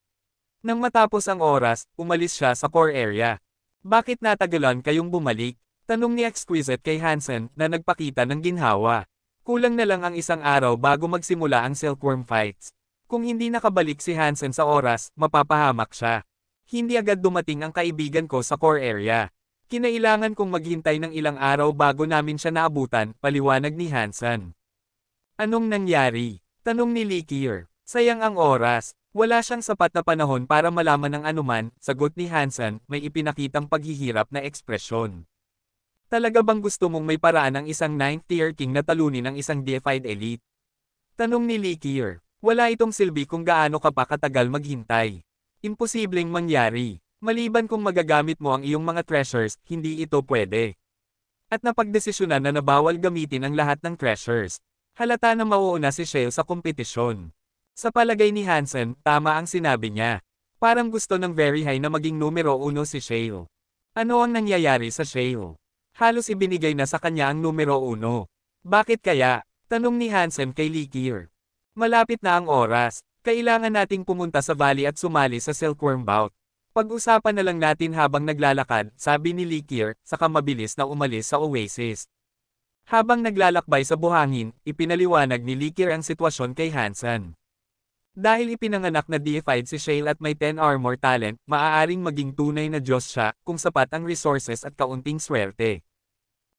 Nang matapos ang oras, umalis siya sa core area. Bakit natagalan kayong bumalik? Tanong ni Exquisite kay Hansen na nagpakita ng ginhawa. Kulang na lang ang 1 araw bago magsimula ang silkworm fights. Kung hindi nakabalik si Hansen sa oras, mapapahamak siya. Hindi agad dumating ang kaibigan ko sa core area. Kinailangan kong maghintay ng ilang araw bago namin siya naabutan, paliwanag ni Hansen. Anong nangyari? Tanong ni Lee Kier. Sayang ang oras. Wala siyang sapat na panahon para malaman ng anuman, sagot ni Hansen, may ipinakitang paghihirap na ekspresyon. Talaga bang gusto mong may paraan ang isang 9th tier king na talunin ang isang deified elite? Tanong ni Lee Kier. Wala itong silbi kung gaano ka pa katagal maghintay. Imposibleng mangyari. Maliban kung magagamit mo ang iyong mga treasures, hindi ito pwede. At napagdesisyonan na bawal gamitin ang lahat ng treasures. Halata na mauuna si Shale sa kompetisyon. Sa palagay ni Hansen, tama ang sinabi niya. Parang gusto ng Very High na maging numero 1 si Shale. Ano ang nangyayari sa Shale? Halos ibinigay na sa kanya ang numero 1. Bakit kaya? Tanong ni Hansen kay Lee Kier. Malapit na ang oras. Kailangan nating pumunta sa valley at sumali sa silkworm bout. Pag-usapan na lang natin habang naglalakad, sabi ni Lee Kier, saka mabilis na umalis sa oasis. Habang naglalakbay sa buhangin, ipinaliwanag ni Lee Kier ang sitwasyon kay Hansen. Dahil ipinanganak na deified si Shale at may 10 armor talent, maaaring maging tunay na Diyos siya, kung sapat ang resources at kaunting swerte.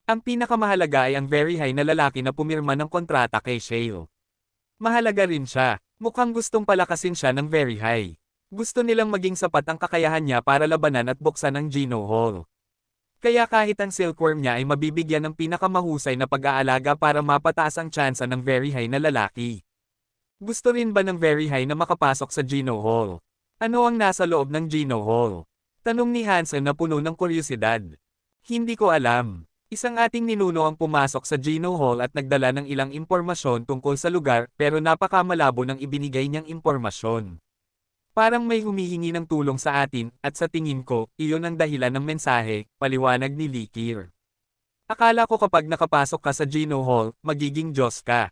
Ang pinakamahalaga ay ang Very High na lalaki na pumirma ng kontrata kay Shale. Mahalaga rin siya, mukhang gustong palakasin siya ng Very High. Gusto nilang maging sapat ang kakayahan niya para labanan at buksan ang Gino Hall. Kaya kahit ang silkworm niya ay mabibigyan ng pinakamahusay na pag-aalaga para mapataas ang tsansa ng very high na lalaki. Gusto rin ba ng very high na makapasok sa Geno Hall? Ano ang nasa loob ng Geno Hall? Tanong ni Hansen na puno ng kuryosidad. Hindi ko alam. Isang ating ninuno ang pumasok sa Geno Hall at nagdala ng ilang impormasyon tungkol sa lugar pero napakamalabo ng ibinigay niyang impormasyon. Parang may humihingi ng tulong sa atin at sa tingin ko, iyon ang dahilan ng mensahe, paliwanag ni Likir. Akala ko kapag nakapasok ka sa Geno Hall, magiging Diyos ka.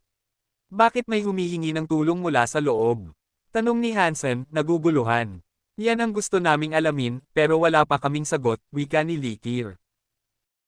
Bakit may humihingi ng tulong mula sa loob? Tanong ni Hansen, naguguluhan. Yan ang gusto naming alamin, pero wala pa kaming sagot, wika ni Likir.